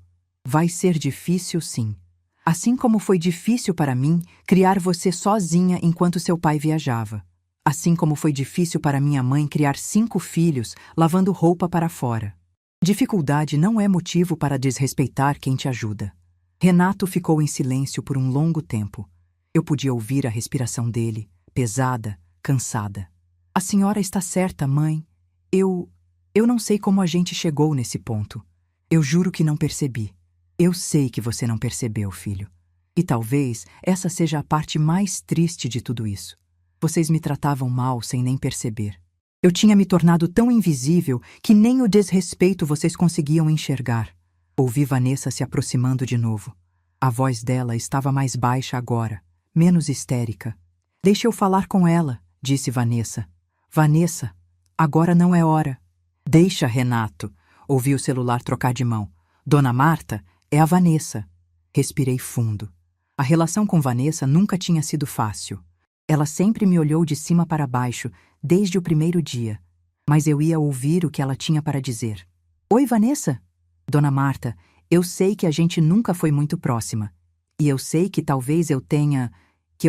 Vai ser difícil, sim. Assim como foi difícil para mim criar você sozinha enquanto seu pai viajava. Assim como foi difícil para minha mãe criar 5 filhos lavando roupa para fora. Dificuldade não é motivo para desrespeitar quem te ajuda. Renato ficou em silêncio por um longo tempo. Eu podia ouvir a respiração dele, pesada, cansada. A senhora está certa, mãe. Eu não sei como a gente chegou nesse ponto. Eu juro que não percebi. Eu sei que você não percebeu, filho. E talvez essa seja a parte mais triste de tudo isso. Vocês me tratavam mal sem nem perceber. Eu tinha me tornado tão invisível que nem o desrespeito vocês conseguiam enxergar. Ouvi Vanessa se aproximando de novo. A voz dela estava mais baixa agora, menos histérica. Deixe eu falar com ela, disse Vanessa. Vanessa, agora não é hora. Deixa, Renato. Ouvi o celular trocar de mão. Dona Marta, é a Vanessa. Respirei fundo. A relação com Vanessa nunca tinha sido fácil. Ela sempre me olhou de cima para baixo, desde o primeiro dia. Mas eu ia ouvir o que ela tinha para dizer. Oi, Vanessa? Dona Marta, eu sei que a gente nunca foi muito próxima. E eu sei que talvez eu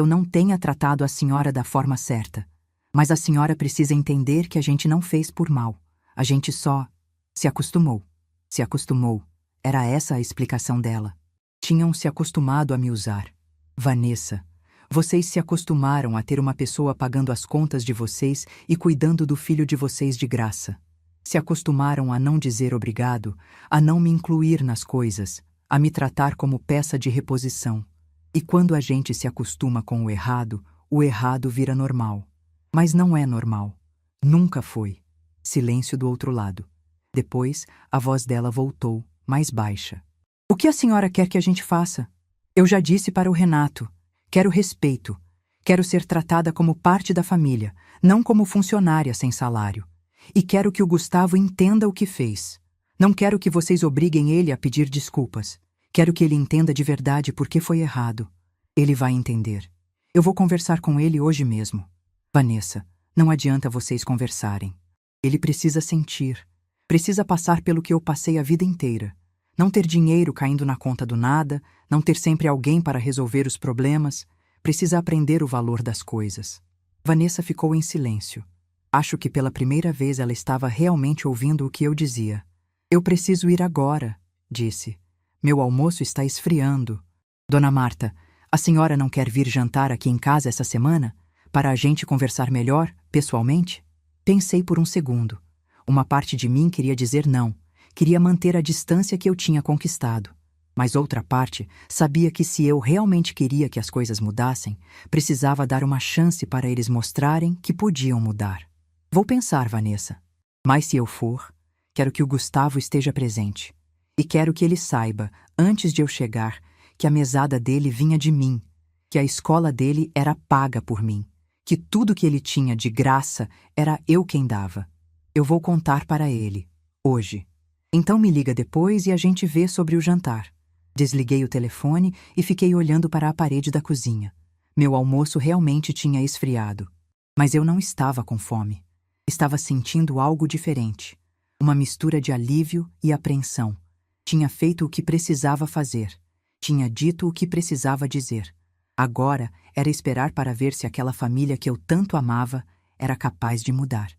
não tenha tratado a senhora da forma certa. Mas a senhora precisa entender que a gente não fez por mal. A gente só se acostumou. Se acostumou. Era essa a explicação dela. Tinham se acostumado a me usar. Vanessa, vocês se acostumaram a ter uma pessoa pagando as contas de vocês e cuidando do filho de vocês de graça. Se acostumaram a não dizer obrigado, a não me incluir nas coisas, a me tratar como peça de reposição. E quando a gente se acostuma com o errado vira normal. Mas não é normal. Nunca foi. Silêncio do outro lado. Depois, a voz dela voltou, mais baixa. O que a senhora quer que a gente faça? Eu já disse para o Renato. Quero respeito. Quero ser tratada como parte da família, não como funcionária sem salário. E quero que o Gustavo entenda o que fez. Não quero que vocês obriguem ele a pedir desculpas. Quero que ele entenda de verdade por que foi errado. Ele vai entender. Eu vou conversar com ele hoje mesmo. Vanessa, não adianta vocês conversarem. Ele precisa sentir. Precisa passar pelo que eu passei a vida inteira. Não ter dinheiro caindo na conta do nada, não ter sempre alguém para resolver os problemas. Precisa aprender o valor das coisas. Vanessa ficou em silêncio. Acho que pela primeira vez ela estava realmente ouvindo o que eu dizia. Eu preciso ir agora, disse. Meu almoço está esfriando. Dona Marta, a senhora não quer vir jantar aqui em casa essa semana? Para a gente conversar melhor, pessoalmente? Pensei por um segundo. Uma parte de mim queria dizer não. Queria manter a distância que eu tinha conquistado. Mas outra parte sabia que se eu realmente queria que as coisas mudassem, precisava dar uma chance para eles mostrarem que podiam mudar. Vou pensar, Vanessa. Mas se eu for, quero que o Gustavo esteja presente. E quero que ele saiba, antes de eu chegar, que a mesada dele vinha de mim, que a escola dele era paga por mim, que tudo que ele tinha de graça era eu quem dava. Eu vou contar para ele, hoje. Então me liga depois e a gente vê sobre o jantar. Desliguei o telefone e fiquei olhando para a parede da cozinha. Meu almoço realmente tinha esfriado. Mas eu não estava com fome. Estava sentindo algo diferente. Uma mistura de alívio e apreensão. Tinha feito o que precisava fazer. Tinha dito o que precisava dizer. Agora era esperar para ver se aquela família que eu tanto amava era capaz de mudar.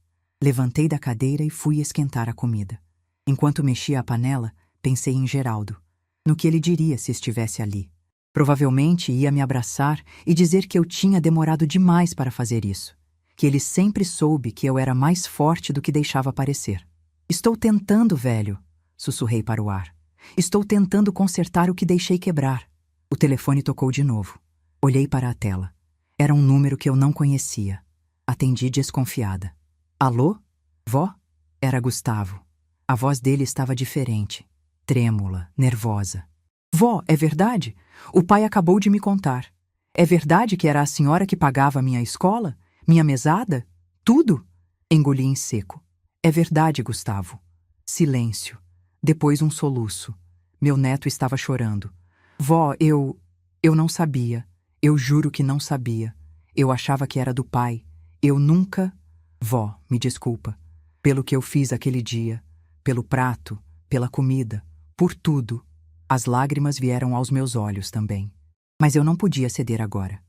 Levantei da cadeira e fui esquentar a comida. Enquanto mexia a panela, pensei em Geraldo. No que ele diria se estivesse ali. Provavelmente ia me abraçar e dizer que eu tinha demorado demais para fazer isso. Que ele sempre soube que eu era mais forte do que deixava parecer. Estou tentando, velho, sussurrei para o ar. Estou tentando consertar o que deixei quebrar. O telefone tocou de novo. Olhei para a tela. Era um número que eu não conhecia. Atendi desconfiada. Alô? Vó? Era Gustavo. A voz dele estava diferente, trêmula, nervosa. Vó, é verdade? O pai acabou de me contar. É verdade que era a senhora que pagava minha escola? Minha mesada? Tudo? Engoli em seco. É verdade, Gustavo. Silêncio. Depois um soluço. Meu neto estava chorando. Vó, eu não sabia. Eu juro que não sabia. Eu achava que era do pai. Eu nunca... Vó, me desculpa. Pelo que eu fiz aquele dia. Pelo prato, pela comida, por tudo. As lágrimas vieram aos meus olhos também. Mas eu não podia ceder agora.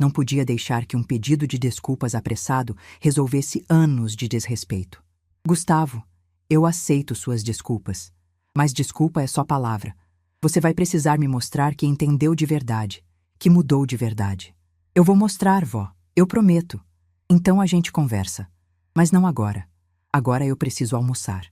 Não podia deixar que um pedido de desculpas apressado resolvesse anos de desrespeito. Gustavo, eu aceito suas desculpas. Mas desculpa é só palavra. Você vai precisar me mostrar que entendeu de verdade, que mudou de verdade. Eu vou mostrar, vó, eu prometo. Então a gente conversa. Mas não agora. Agora eu preciso almoçar.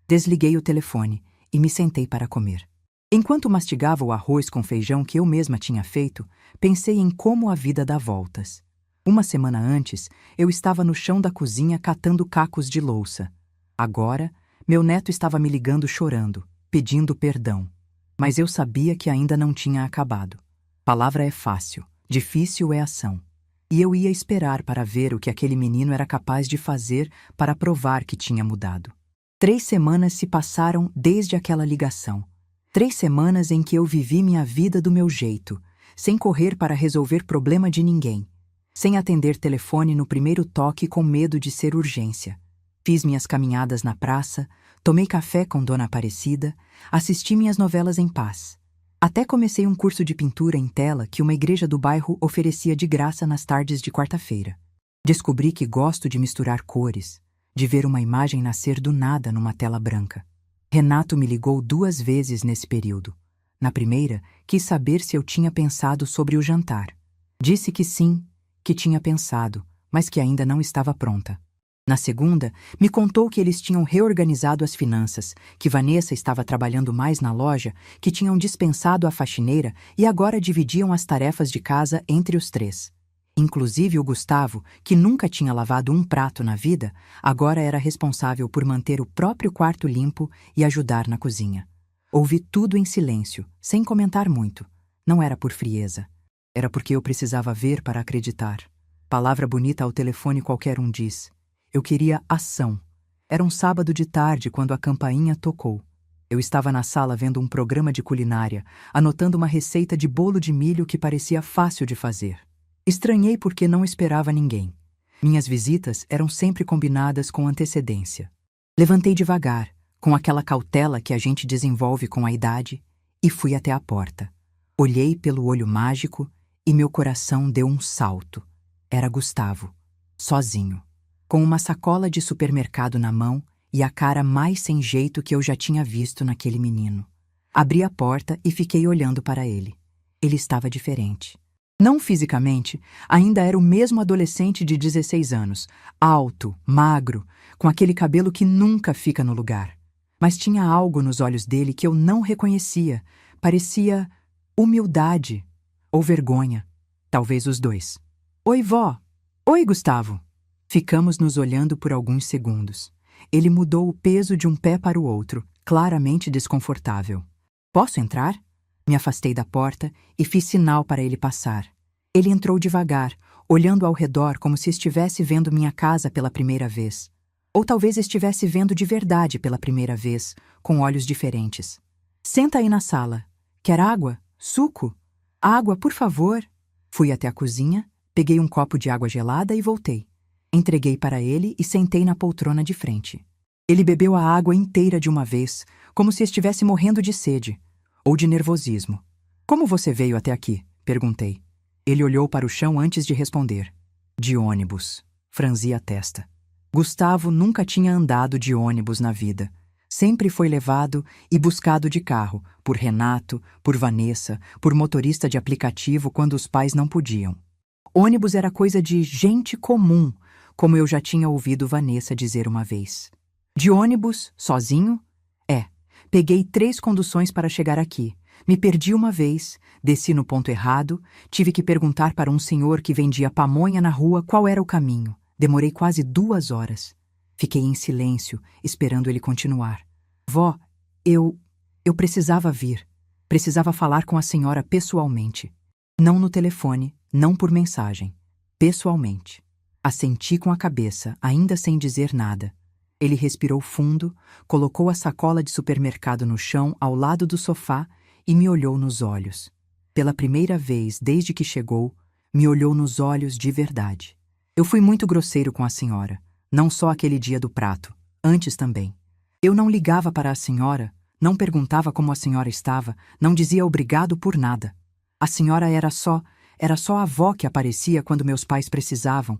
Desliguei o telefone e me sentei para comer. Enquanto mastigava o arroz com feijão que eu mesma tinha feito, pensei em como a vida dá voltas. Uma semana antes, eu estava no chão da cozinha catando cacos de louça. Agora, meu neto estava me ligando chorando, pedindo perdão. Mas eu sabia que ainda não tinha acabado. Palavra é fácil, difícil é ação. E eu ia esperar para ver o que aquele menino era capaz de fazer para provar que tinha mudado. 3 semanas se passaram desde aquela ligação. 3 semanas em que eu vivi minha vida do meu jeito, sem correr para resolver problema de ninguém, sem atender telefone no primeiro toque com medo de ser urgência. Fiz minhas caminhadas na praça, tomei café com Dona Aparecida, assisti minhas novelas em paz. Até comecei um curso de pintura em tela que uma igreja do bairro oferecia de graça nas tardes de quarta-feira. Descobri que gosto de misturar cores, de ver uma imagem nascer do nada numa tela branca. Renato me ligou 2 vezes nesse período. Na primeira, quis saber se eu tinha pensado sobre o jantar. Disse que sim, que tinha pensado, mas que ainda não estava pronta. Na segunda, me contou que eles tinham reorganizado as finanças, que Vanessa estava trabalhando mais na loja, que tinham dispensado a faxineira e agora dividiam as tarefas de casa entre os 3. Inclusive o Gustavo, que nunca tinha lavado um prato na vida, agora era responsável por manter o próprio quarto limpo e ajudar na cozinha. Ouvi tudo em silêncio, sem comentar muito. Não era por frieza. Era porque eu precisava ver para acreditar. Palavra bonita ao telefone qualquer um diz. Eu queria ação. Era um sábado de tarde quando a campainha tocou. Eu estava na sala vendo um programa de culinária, anotando uma receita de bolo de milho que parecia fácil de fazer. Estranhei porque não esperava ninguém. Minhas visitas eram sempre combinadas com antecedência. Levantei devagar, com aquela cautela que a gente desenvolve com a idade, e fui até a porta. Olhei pelo olho mágico e meu coração deu um salto. Era Gustavo, sozinho, com uma sacola de supermercado na mão e a cara mais sem jeito que eu já tinha visto naquele menino. Abri a porta e fiquei olhando para ele. Ele estava diferente. Não fisicamente, ainda era o mesmo adolescente de 16 anos, alto, magro, com aquele cabelo que nunca fica no lugar. Mas tinha algo nos olhos dele que eu não reconhecia. Parecia humildade ou vergonha, talvez os 2. Oi, vó. Oi, Gustavo. Ficamos nos olhando por alguns segundos. Ele mudou o peso de um pé para o outro, claramente desconfortável. Posso entrar? Me afastei da porta e fiz sinal para ele passar. Ele entrou devagar, olhando ao redor como se estivesse vendo minha casa pela primeira vez. Ou talvez estivesse vendo de verdade pela primeira vez, com olhos diferentes. Senta aí na sala. Quer água? Suco? Água, por favor. Fui até a cozinha, peguei um copo de água gelada e voltei. Entreguei para ele e sentei na poltrona de frente. Ele bebeu a água inteira de uma vez, como se estivesse morrendo de sede, ou de nervosismo. Como você veio até aqui? Perguntei. Ele olhou para o chão antes de responder. De ônibus. Franzi a testa. Gustavo nunca tinha andado de ônibus na vida. Sempre foi levado e buscado de carro, por Renato, por Vanessa, por motorista de aplicativo quando os pais não podiam. Ônibus era coisa de gente comum, como eu já tinha ouvido Vanessa dizer uma vez. De ônibus, sozinho? Peguei 3 conduções para chegar aqui. Me perdi uma vez, desci no ponto errado, tive que perguntar para um senhor que vendia pamonha na rua qual era o caminho. Demorei quase 2 horas. Fiquei em silêncio, esperando ele continuar. Vó, eu precisava vir. Precisava falar com a senhora pessoalmente. Não no telefone, não por mensagem. Pessoalmente. Assenti com a cabeça, ainda sem dizer nada. Ele respirou fundo, colocou a sacola de supermercado no chão ao lado do sofá e me olhou nos olhos. Pela primeira vez desde que chegou, me olhou nos olhos de verdade. Eu fui muito grosseiro com a senhora, não só aquele dia do prato, antes também. Eu não ligava para a senhora, não perguntava como a senhora estava, não dizia obrigado por nada. A senhora era só Era só a avó que aparecia quando meus pais precisavam.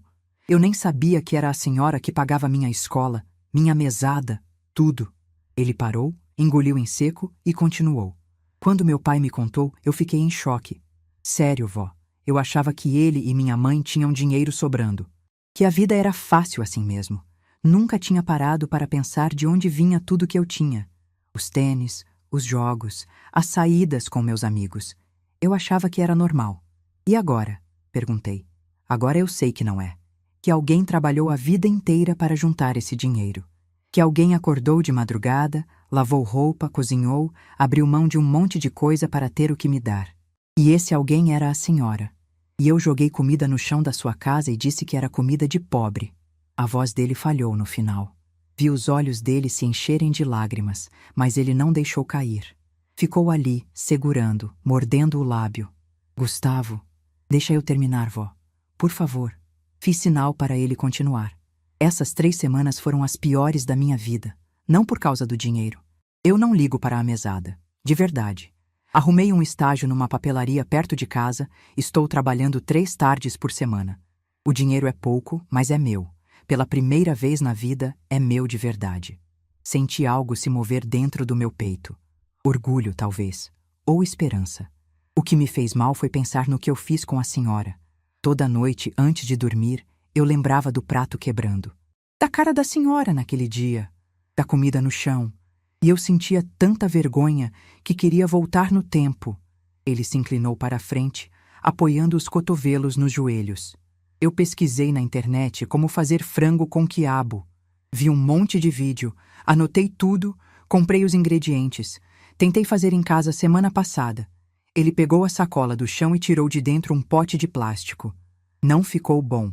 Eu nem sabia que era a senhora que pagava minha escola, minha mesada, tudo. Ele parou, engoliu em seco e continuou. Quando meu pai me contou, eu fiquei em choque. Sério, vó, eu achava que ele e minha mãe tinham dinheiro sobrando. Que a vida era fácil assim mesmo. Nunca tinha parado para pensar de onde vinha tudo que eu tinha. Os tênis, os jogos, as saídas com meus amigos. Eu achava que era normal. E agora? Perguntei. Agora eu sei que não é. Que alguém trabalhou a vida inteira para juntar esse dinheiro. Que alguém acordou de madrugada, lavou roupa, cozinhou, abriu mão de um monte de coisa para ter o que me dar. E esse alguém era a senhora. E eu joguei comida no chão da sua casa e disse que era comida de pobre. A voz dele falhou no final. Vi os olhos dele se encherem de lágrimas, mas ele não deixou cair. Ficou ali, segurando, mordendo o lábio. Gustavo, deixa eu terminar, vó. Por favor. Fiz sinal para ele continuar. Essas 3 semanas foram as piores da minha vida. Não por causa do dinheiro. Eu não ligo para a mesada. De verdade. Arrumei um estágio numa papelaria perto de casa, estou trabalhando 3 tardes por semana. O dinheiro é pouco, mas é meu. Pela primeira vez na vida, é meu de verdade. Senti algo se mover dentro do meu peito. Orgulho, talvez. Ou esperança. O que me fez mal foi pensar no que eu fiz com a senhora. Toda noite, antes de dormir, eu lembrava do prato quebrando. Da cara da senhora naquele dia. Da comida no chão. E eu sentia tanta vergonha que queria voltar no tempo. Ele se inclinou para a frente, apoiando os cotovelos nos joelhos. Eu pesquisei na internet como fazer frango com quiabo. Vi um monte de vídeo, anotei tudo, comprei os ingredientes. Tentei fazer em casa semana passada. Ele pegou a sacola do chão e tirou de dentro um pote de plástico. Não ficou bom.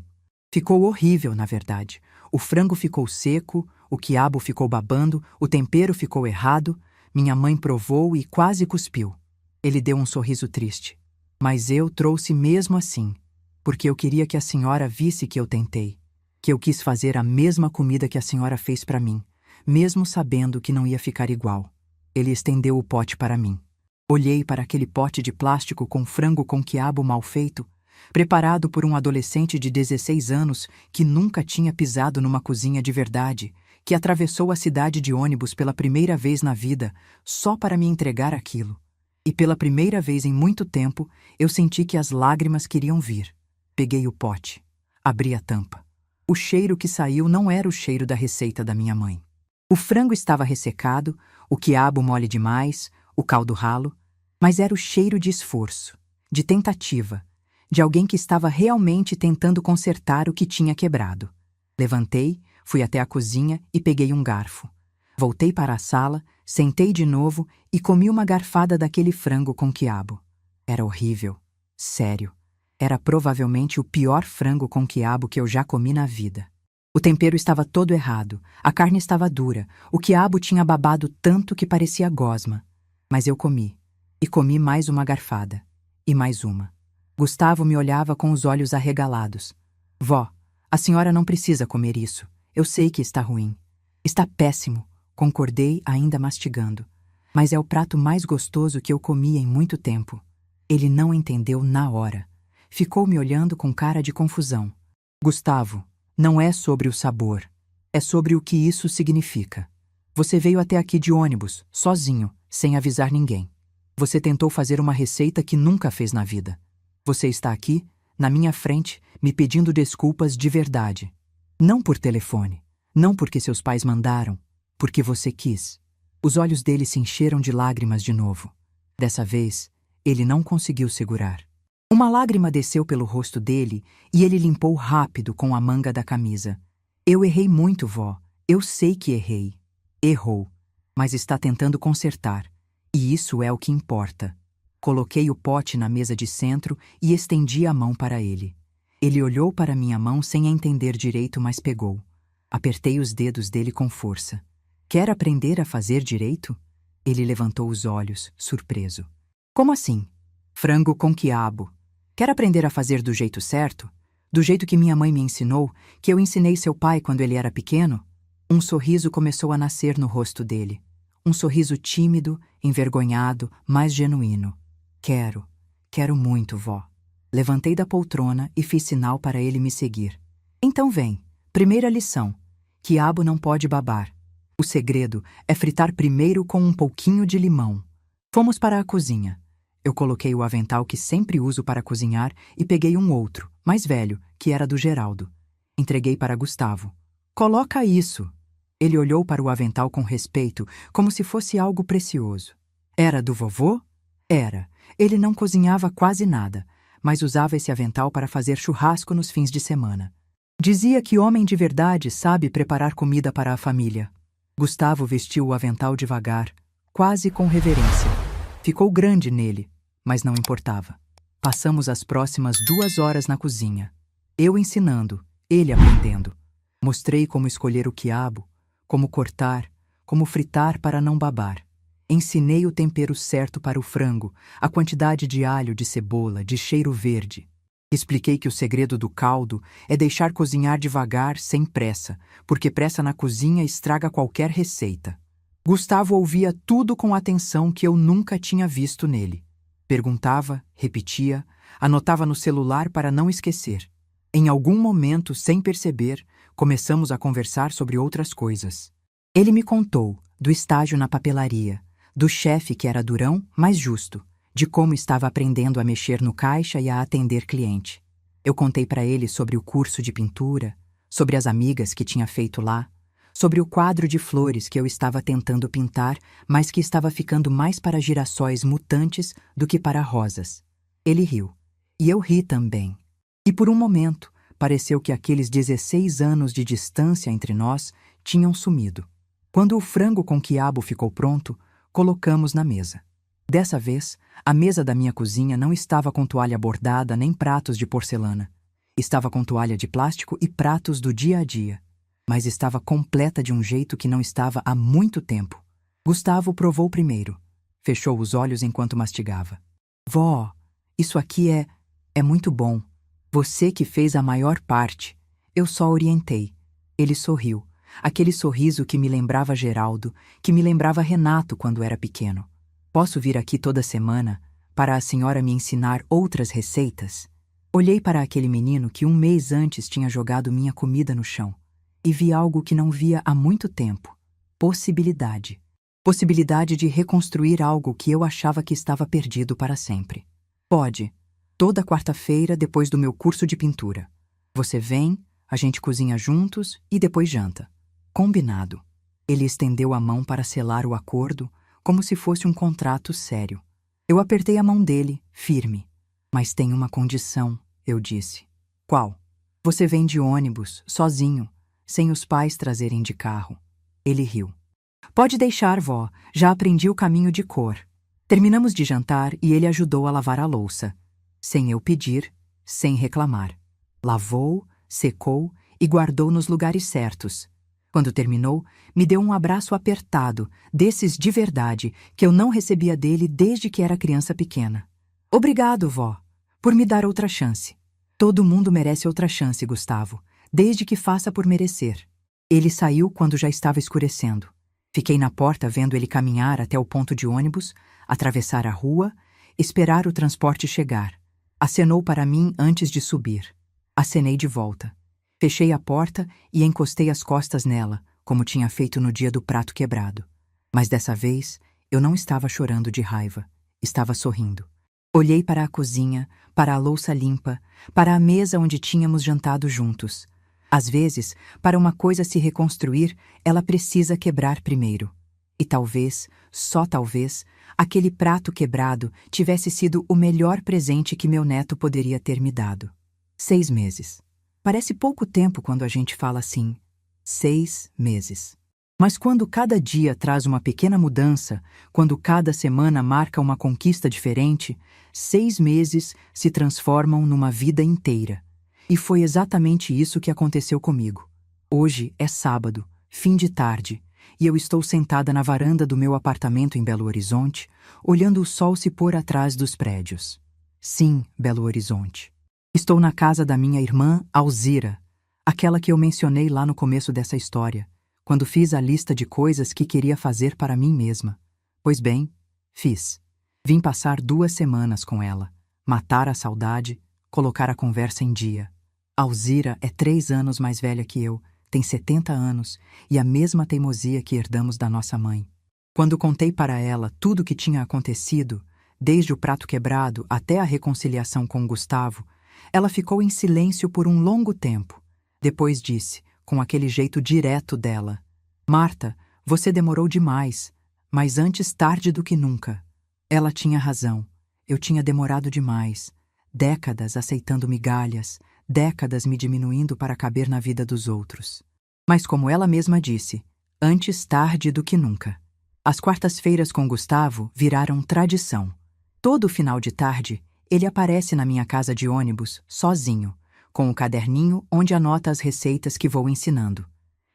Ficou horrível, na verdade. O frango ficou seco, o quiabo ficou babando, o tempero ficou errado, minha mãe provou e quase cuspiu. Ele deu um sorriso triste. Mas eu trouxe mesmo assim, porque eu queria que a senhora visse que eu tentei, que eu quis fazer a mesma comida que a senhora fez para mim, mesmo sabendo que não ia ficar igual. Ele estendeu o pote para mim. Olhei para aquele pote de plástico com frango com quiabo mal feito, preparado por um adolescente de 16 anos que nunca tinha pisado numa cozinha de verdade, que atravessou a cidade de ônibus pela primeira vez na vida só para me entregar aquilo. E pela primeira vez em muito tempo, eu senti que as lágrimas queriam vir. Peguei o pote. Abri a tampa. O cheiro que saiu não era o cheiro da receita da minha mãe. O frango estava ressecado, o quiabo mole demais, o caldo ralo, mas era o cheiro de esforço, de tentativa, de alguém que estava realmente tentando consertar o que tinha quebrado. Levantei, fui até a cozinha e peguei um garfo. Voltei para a sala, sentei de novo e comi uma garfada daquele frango com quiabo. Era horrível. Sério. Era provavelmente o pior frango com quiabo que eu já comi na vida. O tempero estava todo errado, a carne estava dura, o quiabo tinha babado tanto que parecia gosma. Mas eu comi. E comi mais uma garfada. E mais uma. Gustavo me olhava com os olhos arregalados. Vó, a senhora não precisa comer isso. Eu sei que está ruim. Está péssimo, concordei ainda mastigando. Mas é o prato mais gostoso que eu comi em muito tempo. Ele não entendeu na hora. Ficou me olhando com cara de confusão. Gustavo, não é sobre o sabor. É sobre o que isso significa. Você veio até aqui de ônibus, sozinho, sem avisar ninguém. Você tentou fazer uma receita que nunca fez na vida. Você está aqui, na minha frente, me pedindo desculpas de verdade. Não por telefone, não porque seus pais mandaram, porque você quis. Os olhos dele se encheram de lágrimas de novo. Dessa vez, ele não conseguiu segurar. Uma lágrima desceu pelo rosto dele e ele limpou rápido com a manga da camisa. Eu errei muito, vó. Eu sei que errei. Errou, mas está tentando consertar. E isso é o que importa. Coloquei o pote na mesa de centro e estendi a mão para ele. Ele olhou para minha mão sem entender direito, mas pegou. Apertei os dedos dele com força. Quer aprender a fazer direito? Ele levantou os olhos, surpreso. Como assim? Frango com quiabo. Quer aprender a fazer do jeito certo? Do jeito que minha mãe me ensinou, que eu ensinei seu pai quando ele era pequeno? Um sorriso começou a nascer no rosto dele. Um sorriso tímido, envergonhado, mas genuíno. Quero muito, vó. Levantei da poltrona e fiz sinal para ele me seguir. Então vem. Primeira lição. Quiabo não pode babar. O segredo é fritar primeiro com um pouquinho de limão. Fomos para a cozinha. Eu coloquei o avental que sempre uso para cozinhar e peguei um outro, mais velho, que era do Geraldo. Entreguei para Gustavo. Coloca isso. Ele olhou para o avental com respeito, como se fosse algo precioso. Era do vovô? Era. Ele não cozinhava quase nada, mas usava esse avental para fazer churrasco nos fins de semana. Dizia que homem de verdade sabe preparar comida para a família. Gustavo vestiu o avental devagar, quase com reverência. Ficou grande nele, mas não importava. Passamos as próximas 2 horas na cozinha. Eu ensinando, ele aprendendo. Mostrei como escolher o quiabo, como cortar, como fritar para não babar. Ensinei o tempero certo para o frango, a quantidade de alho, de cebola, de cheiro verde. Expliquei que o segredo do caldo é deixar cozinhar devagar, sem pressa, porque pressa na cozinha estraga qualquer receita. Gustavo ouvia tudo com atenção que eu nunca tinha visto nele. Perguntava, repetia, anotava no celular para não esquecer. Em algum momento, sem perceber, começamos a conversar sobre outras coisas. Ele me contou do estágio na papelaria, do chefe que era durão, mas justo, de como estava aprendendo a mexer no caixa e a atender cliente. Eu contei para ele sobre o curso de pintura, sobre as amigas que tinha feito lá, sobre o quadro de flores que eu estava tentando pintar, mas que estava ficando mais para girassóis mutantes do que para rosas. Ele riu. E eu ri também. E por um momento, pareceu que aqueles 16 anos de distância entre nós tinham sumido. Quando o frango com quiabo ficou pronto, colocamos na mesa. Dessa vez, a mesa da minha cozinha não estava com toalha bordada nem pratos de porcelana. Estava com toalha de plástico e pratos do dia a dia. Mas estava completa de um jeito que não estava há muito tempo. Gustavo provou primeiro. Fechou os olhos enquanto mastigava. Vó, isso aqui é muito bom. Você que fez a maior parte. Eu só orientei. Ele sorriu. Aquele sorriso que me lembrava Geraldo, que me lembrava Renato quando era pequeno. Posso vir aqui toda semana para a senhora me ensinar outras receitas? Olhei para aquele menino que 1 mês antes tinha jogado minha comida no chão e vi algo que não via há muito tempo. Possibilidade. Possibilidade de reconstruir algo que eu achava que estava perdido para sempre. Pode. Toda quarta-feira depois do meu curso de pintura. Você vem, a gente cozinha juntos e depois janta. Combinado. Ele estendeu a mão para selar o acordo, como se fosse um contrato sério. Eu apertei a mão dele, firme. Mas tem uma condição, eu disse. Qual? Você vem de ônibus, sozinho, sem os pais trazerem de carro. Ele riu. Pode deixar, vó, já aprendi o caminho de cor. Terminamos de jantar e ele ajudou a lavar a louça. Sem eu pedir, sem reclamar. Lavou, secou e guardou nos lugares certos. Quando terminou, me deu um abraço apertado, desses de verdade, que eu não recebia dele desde que era criança pequena. Obrigado, vó, por me dar outra chance. Todo mundo merece outra chance, Gustavo, desde que faça por merecer. Ele saiu quando já estava escurecendo. Fiquei na porta vendo ele caminhar até o ponto de ônibus, atravessar a rua, esperar o transporte chegar. Acenou para mim antes de subir. Acenei de volta. Fechei a porta e encostei as costas nela, como tinha feito no dia do prato quebrado. Mas dessa vez, eu não estava chorando de raiva. Estava sorrindo. Olhei para a cozinha, para a louça limpa, para a mesa onde tínhamos jantado juntos. Às vezes, para uma coisa se reconstruir, ela precisa quebrar primeiro. E talvez, só talvez, aquele prato quebrado tivesse sido o melhor presente que meu neto poderia ter me dado. 6 meses. Parece pouco tempo quando a gente fala assim. 6 meses. Mas quando cada dia traz uma pequena mudança, quando cada semana marca uma conquista diferente, 6 meses se transformam numa vida inteira. E foi exatamente isso que aconteceu comigo. Hoje é sábado, fim de tarde, e eu estou sentada na varanda do meu apartamento em Belo Horizonte, olhando o sol se pôr atrás dos prédios. Sim, Belo Horizonte. Estou na casa da minha irmã Alzira, aquela que eu mencionei lá no começo dessa história, quando fiz a lista de coisas que queria fazer para mim mesma. Pois bem, fiz. Vim passar 2 semanas com ela, matar a saudade, colocar a conversa em dia. Alzira é 3 anos mais velha que eu, tem 70 anos e a mesma teimosia que herdamos da nossa mãe. Quando contei para ela tudo o que tinha acontecido, desde o prato quebrado até a reconciliação com Gustavo, ela ficou em silêncio por um longo tempo. Depois disse, com aquele jeito direto dela: Marta, você demorou demais, mas antes tarde do que nunca. Ela tinha razão. Eu tinha demorado demais. Décadas aceitando migalhas, décadas me diminuindo para caber na vida dos outros. Mas como ela mesma disse, antes tarde do que nunca. As quartas-feiras com Gustavo viraram tradição. Todo final de tarde, ele aparece na minha casa de ônibus, sozinho, com o caderninho onde anota as receitas que vou ensinando.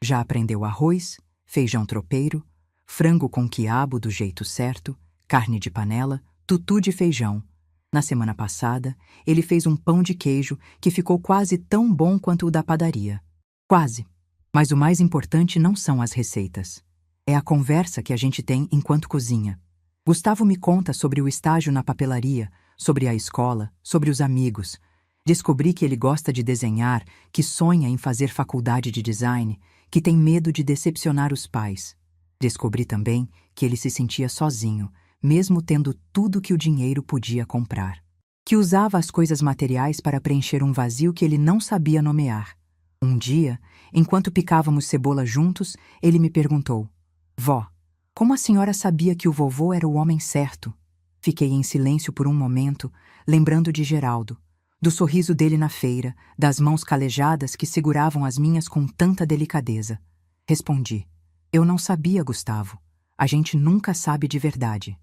Já aprendeu arroz, feijão tropeiro, frango com quiabo do jeito certo, carne de panela, tutu de feijão. Na semana passada, ele fez um pão de queijo que ficou quase tão bom quanto o da padaria. Quase. Mas o mais importante não são as receitas. É a conversa que a gente tem enquanto cozinha. Gustavo me conta sobre o estágio na papelaria, sobre a escola, sobre os amigos. Descobri que ele gosta de desenhar, que sonha em fazer faculdade de design, que tem medo de decepcionar os pais. Descobri também que ele se sentia sozinho, mesmo tendo tudo que o dinheiro podia comprar. Que usava as coisas materiais para preencher um vazio que ele não sabia nomear. Um dia, enquanto picávamos cebola juntos, ele me perguntou: Vó, como a senhora sabia que o vovô era o homem certo? Fiquei em silêncio por um momento, lembrando de Geraldo, do sorriso dele na feira, das mãos calejadas que seguravam as minhas com tanta delicadeza. Respondi: Eu não sabia, Gustavo. A gente nunca sabe de verdade.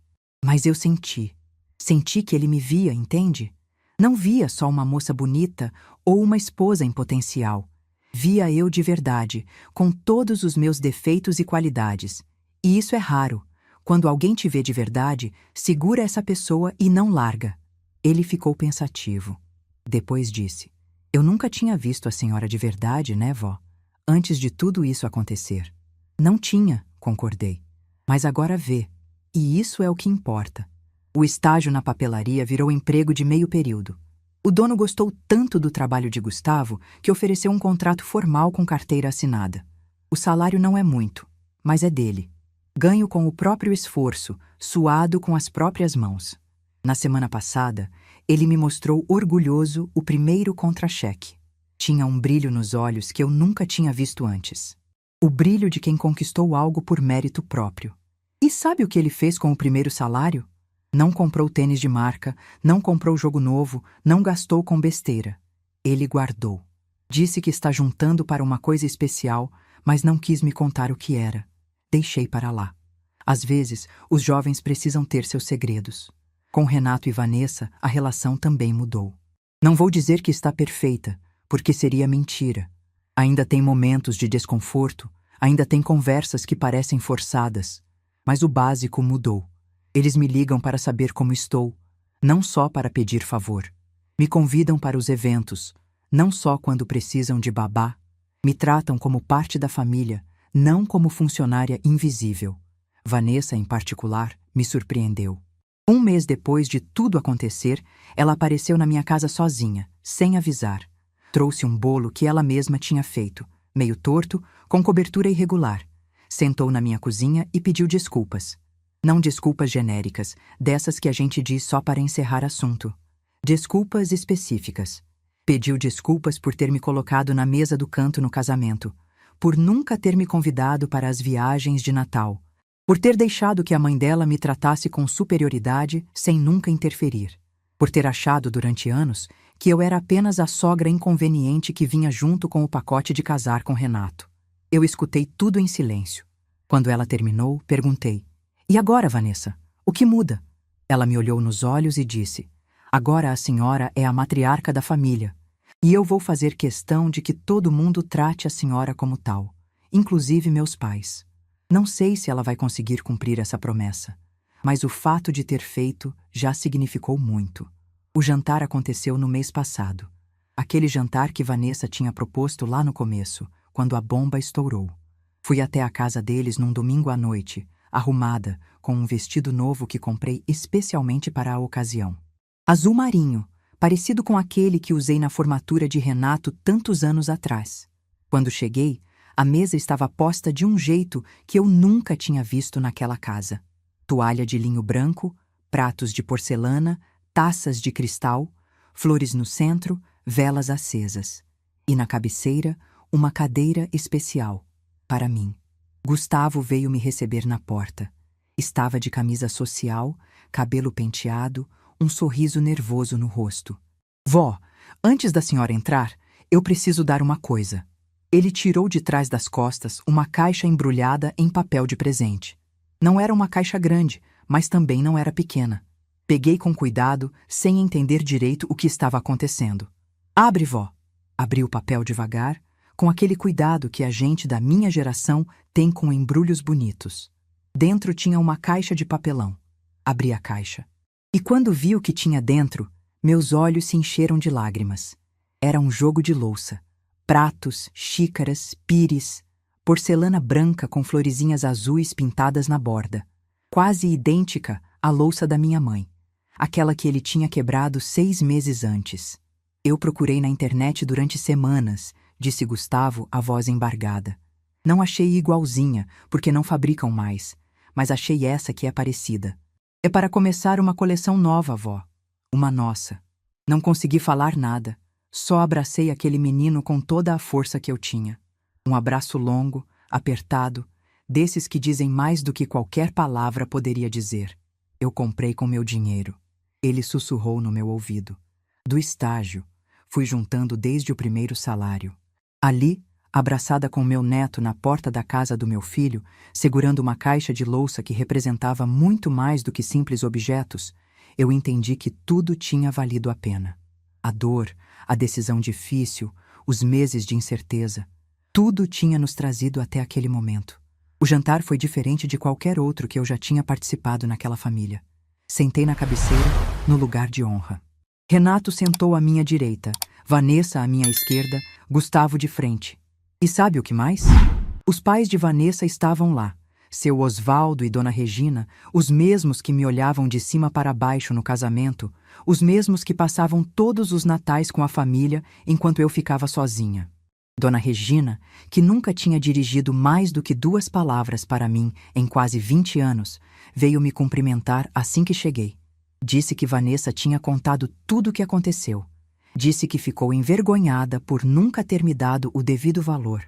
Mas eu senti. Senti que ele me via, entende? Não via só uma moça bonita ou uma esposa em potencial. Via eu de verdade, com todos os meus defeitos e qualidades. E isso é raro. Quando alguém te vê de verdade, segura essa pessoa e não larga. Ele ficou pensativo. Depois disse: Eu nunca tinha visto a senhora de verdade, né, vó? Antes de tudo isso acontecer. Não tinha, concordei. Mas agora vê. E isso é o que importa. O estágio na papelaria virou emprego de meio período. O dono gostou tanto do trabalho de Gustavo que ofereceu um contrato formal com carteira assinada. O salário não é muito, mas é dele. Ganho com o próprio esforço, suado com as próprias mãos. Na semana passada, ele me mostrou orgulhoso o primeiro contra-cheque. Tinha um brilho nos olhos que eu nunca tinha visto antes. O brilho de quem conquistou algo por mérito próprio. E sabe o que ele fez com o primeiro salário? Não comprou tênis de marca, não comprou jogo novo, não gastou com besteira. Ele guardou. Disse que está juntando para uma coisa especial, mas não quis me contar o que era. Deixei para lá. Às vezes, os jovens precisam ter seus segredos. Com Renato e Vanessa, a relação também mudou. Não vou dizer que está perfeita, porque seria mentira. Ainda tem momentos de desconforto, ainda tem conversas que parecem forçadas. Mas o básico mudou. Eles me ligam para saber como estou, não só para pedir favor. Me convidam para os eventos, não só quando precisam de babá. Me tratam como parte da família, não como funcionária invisível. Vanessa, em particular, me surpreendeu. Um mês depois de tudo acontecer, ela apareceu na minha casa sozinha, sem avisar. Trouxe um bolo que ela mesma tinha feito, meio torto, com cobertura irregular. Sentou na minha cozinha e pediu desculpas. Não desculpas genéricas, dessas que a gente diz só para encerrar assunto. Desculpas específicas. Pediu desculpas por ter me colocado na mesa do canto no casamento, por nunca ter me convidado para as viagens de Natal, por ter deixado que a mãe dela me tratasse com superioridade sem nunca interferir, por ter achado durante anos que eu era apenas a sogra inconveniente que vinha junto com o pacote de casar com Renato. Eu escutei tudo em silêncio. Quando ela terminou, perguntei: E agora, Vanessa? O que muda? Ela me olhou nos olhos e disse: Agora a senhora é a matriarca da família. E eu vou fazer questão de que todo mundo trate a senhora como tal, inclusive meus pais. Não sei se ela vai conseguir cumprir essa promessa, mas o fato de ter feito já significou muito. O jantar aconteceu no mês passado. Aquele jantar que Vanessa tinha proposto lá no começo, quando a bomba estourou. Fui até a casa deles num domingo à noite, arrumada, com um vestido novo que comprei especialmente para a ocasião. Azul marinho, parecido com aquele que usei na formatura de Renato tantos anos atrás. Quando cheguei, a mesa estava posta de um jeito que eu nunca tinha visto naquela casa. Toalha de linho branco, pratos de porcelana, taças de cristal, flores no centro, velas acesas. E na cabeceira, uma cadeira especial, para mim. Gustavo veio me receber na porta. Estava de camisa social, cabelo penteado, um sorriso nervoso no rosto. Vó, antes da senhora entrar, eu preciso dar uma coisa. Ele tirou de trás das costas uma caixa embrulhada em papel de presente. Não era uma caixa grande, mas também não era pequena. Peguei com cuidado, sem entender direito o que estava acontecendo. Abre, vó. Abri o papel devagar, com aquele cuidado que a gente da minha geração tem com embrulhos bonitos. Dentro tinha uma caixa de papelão. Abri a caixa. E quando vi o que tinha dentro, meus olhos se encheram de lágrimas. Era um jogo de louça. Pratos, xícaras, pires, porcelana branca com florezinhas azuis pintadas na borda. Quase idêntica à louça da minha mãe. Aquela que ele tinha quebrado 6 meses antes. Eu procurei na internet durante semanas, disse Gustavo, a voz embargada. Não achei igualzinha, porque não fabricam mais, mas achei essa que é parecida. É para começar uma coleção nova, vó. Uma nossa. Não consegui falar nada. Só abracei aquele menino com toda a força que eu tinha. Um abraço longo, apertado, desses que dizem mais do que qualquer palavra poderia dizer. Eu comprei com meu dinheiro. Ele sussurrou no meu ouvido. Do estágio. Fui juntando desde o primeiro salário. Ali, abraçada com meu neto na porta da casa do meu filho, segurando uma caixa de louça que representava muito mais do que simples objetos, eu entendi que tudo tinha valido a pena. A dor, a decisão difícil, os meses de incerteza, tudo tinha nos trazido até aquele momento. O jantar foi diferente de qualquer outro que eu já tinha participado naquela família. Sentei na cabeceira, no lugar de honra. Renato sentou à minha direita, Vanessa à minha esquerda, Gustavo de frente. E sabe o que mais? Os pais de Vanessa estavam lá. Seu Osvaldo e Dona Regina, os mesmos que me olhavam de cima para baixo no casamento, os mesmos que passavam todos os natais com a família enquanto eu ficava sozinha. Dona Regina, que nunca tinha dirigido mais do que 2 palavras para mim em quase 20 anos, veio me cumprimentar assim que cheguei. Disse que Vanessa tinha contado tudo o que aconteceu. Disse que ficou envergonhada por nunca ter me dado o devido valor.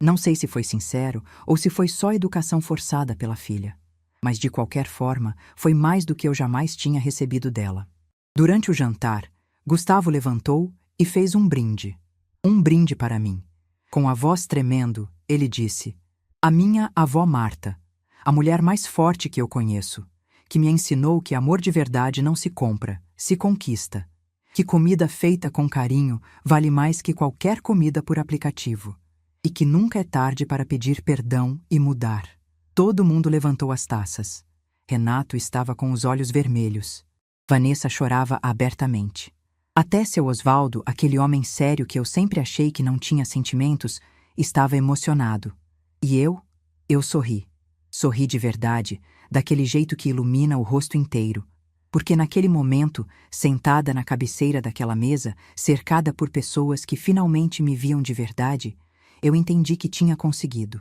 Não sei se foi sincero ou se foi só educação forçada pela filha. Mas, de qualquer forma, foi mais do que eu jamais tinha recebido dela. Durante o jantar, Gustavo levantou e fez um brinde. Um brinde para mim. Com a voz tremendo, ele disse: "A minha avó Marta, a mulher mais forte que eu conheço, que me ensinou que amor de verdade não se compra, se conquista. Que comida feita com carinho vale mais que qualquer comida por aplicativo. E que nunca é tarde para pedir perdão e mudar." Todo mundo levantou as taças. Renato estava com os olhos vermelhos. Vanessa chorava abertamente. Até seu Osvaldo, aquele homem sério que eu sempre achei que não tinha sentimentos, estava emocionado. E eu sorri. Sorri de verdade, daquele jeito que ilumina o rosto inteiro. Porque naquele momento, sentada na cabeceira daquela mesa, cercada por pessoas que finalmente me viam de verdade, eu entendi que tinha conseguido.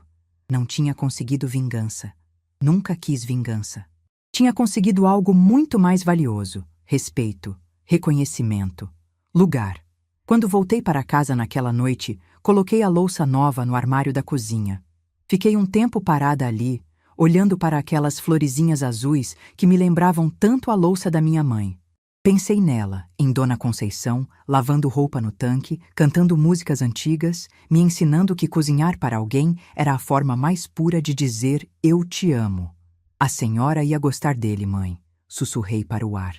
Não tinha conseguido vingança. Nunca quis vingança. Tinha conseguido algo muito mais valioso: respeito, reconhecimento, lugar. Quando voltei para casa naquela noite, coloquei a louça nova no armário da cozinha. Fiquei um tempo parada ali, olhando para aquelas florezinhas azuis que me lembravam tanto a louça da minha mãe. Pensei nela, em Dona Conceição, lavando roupa no tanque, cantando músicas antigas, me ensinando que cozinhar para alguém era a forma mais pura de dizer "eu te amo". A senhora ia gostar dele, mãe, sussurrei para o ar.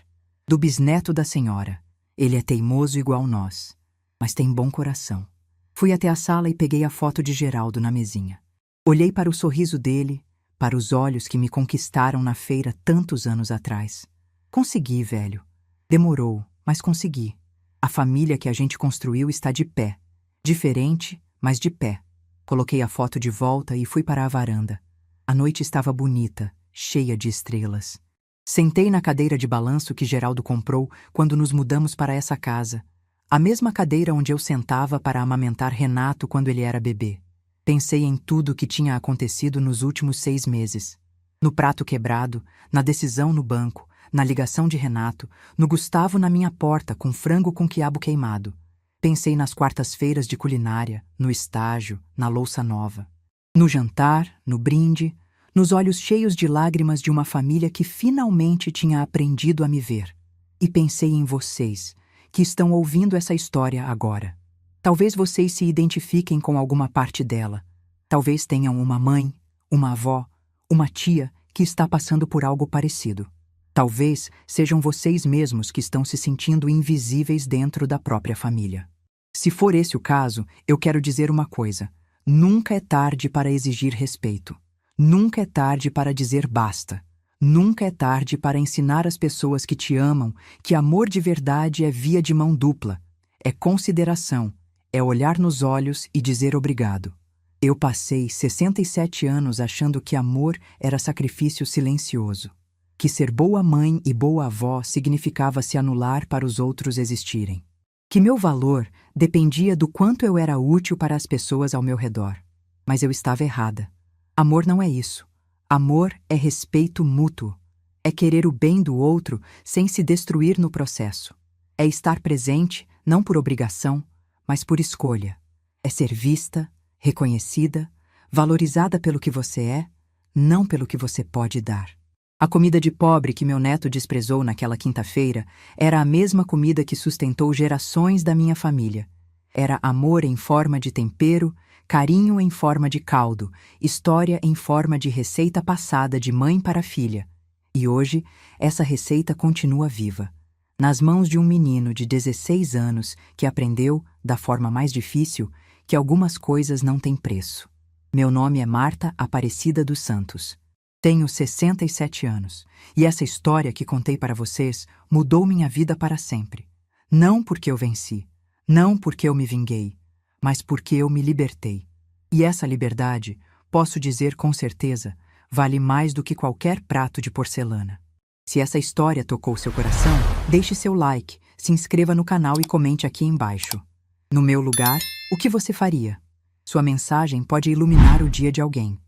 Do bisneto da senhora. Ele é teimoso igual nós, mas tem bom coração. Fui até a sala e peguei a foto de Geraldo na mesinha. Olhei para o sorriso dele, para os olhos que me conquistaram na feira tantos anos atrás. Consegui, velho. Demorou, mas consegui. A família que a gente construiu está de pé. Diferente, mas de pé. Coloquei a foto de volta e fui para a varanda. A noite estava bonita, cheia de estrelas. Sentei na cadeira de balanço que Geraldo comprou quando nos mudamos para essa casa. A mesma cadeira onde eu sentava para amamentar Renato quando ele era bebê. Pensei em tudo o que tinha acontecido nos últimos 6 meses. No prato quebrado, na decisão no banco, na ligação de Renato, no Gustavo na minha porta com frango com quiabo queimado. Pensei nas quartas-feiras de culinária, no estágio, na louça nova. No jantar, no brinde, nos olhos cheios de lágrimas de uma família que finalmente tinha aprendido a me ver. E pensei em vocês, que estão ouvindo essa história agora. Talvez vocês se identifiquem com alguma parte dela. Talvez tenham uma mãe, uma avó, uma tia que está passando por algo parecido. Talvez sejam vocês mesmos que estão se sentindo invisíveis dentro da própria família. Se for esse o caso, eu quero dizer uma coisa: nunca é tarde para exigir respeito. Nunca é tarde para dizer basta. Nunca é tarde para ensinar as pessoas que te amam que amor de verdade é via de mão dupla, é consideração, é olhar nos olhos e dizer obrigado. Eu passei 67 anos achando que amor era sacrifício silencioso, que ser boa mãe e boa avó significava se anular para os outros existirem, que meu valor dependia do quanto eu era útil para as pessoas ao meu redor. Mas eu estava errada. Amor não é isso. Amor é respeito mútuo. É querer o bem do outro sem se destruir no processo. É estar presente, não por obrigação, mas por escolha. É ser vista, reconhecida, valorizada pelo que você é, não pelo que você pode dar. A comida de pobre que meu neto desprezou naquela quinta-feira era a mesma comida que sustentou gerações da minha família. Era amor em forma de tempero, carinho em forma de caldo, história em forma de receita passada de mãe para filha. E hoje, essa receita continua viva, nas mãos de um menino de 16 anos que aprendeu, da forma mais difícil, que algumas coisas não têm preço. Meu nome é Marta Aparecida dos Santos. Tenho 67 anos, e essa história que contei para vocês mudou minha vida para sempre. Não porque eu venci, não porque eu me vinguei, mas porque eu me libertei. E essa liberdade, posso dizer com certeza, vale mais do que qualquer prato de porcelana. Se essa história tocou seu coração, deixe seu like, se inscreva no canal e comente aqui embaixo. No meu lugar, o que você faria? Sua mensagem pode iluminar o dia de alguém.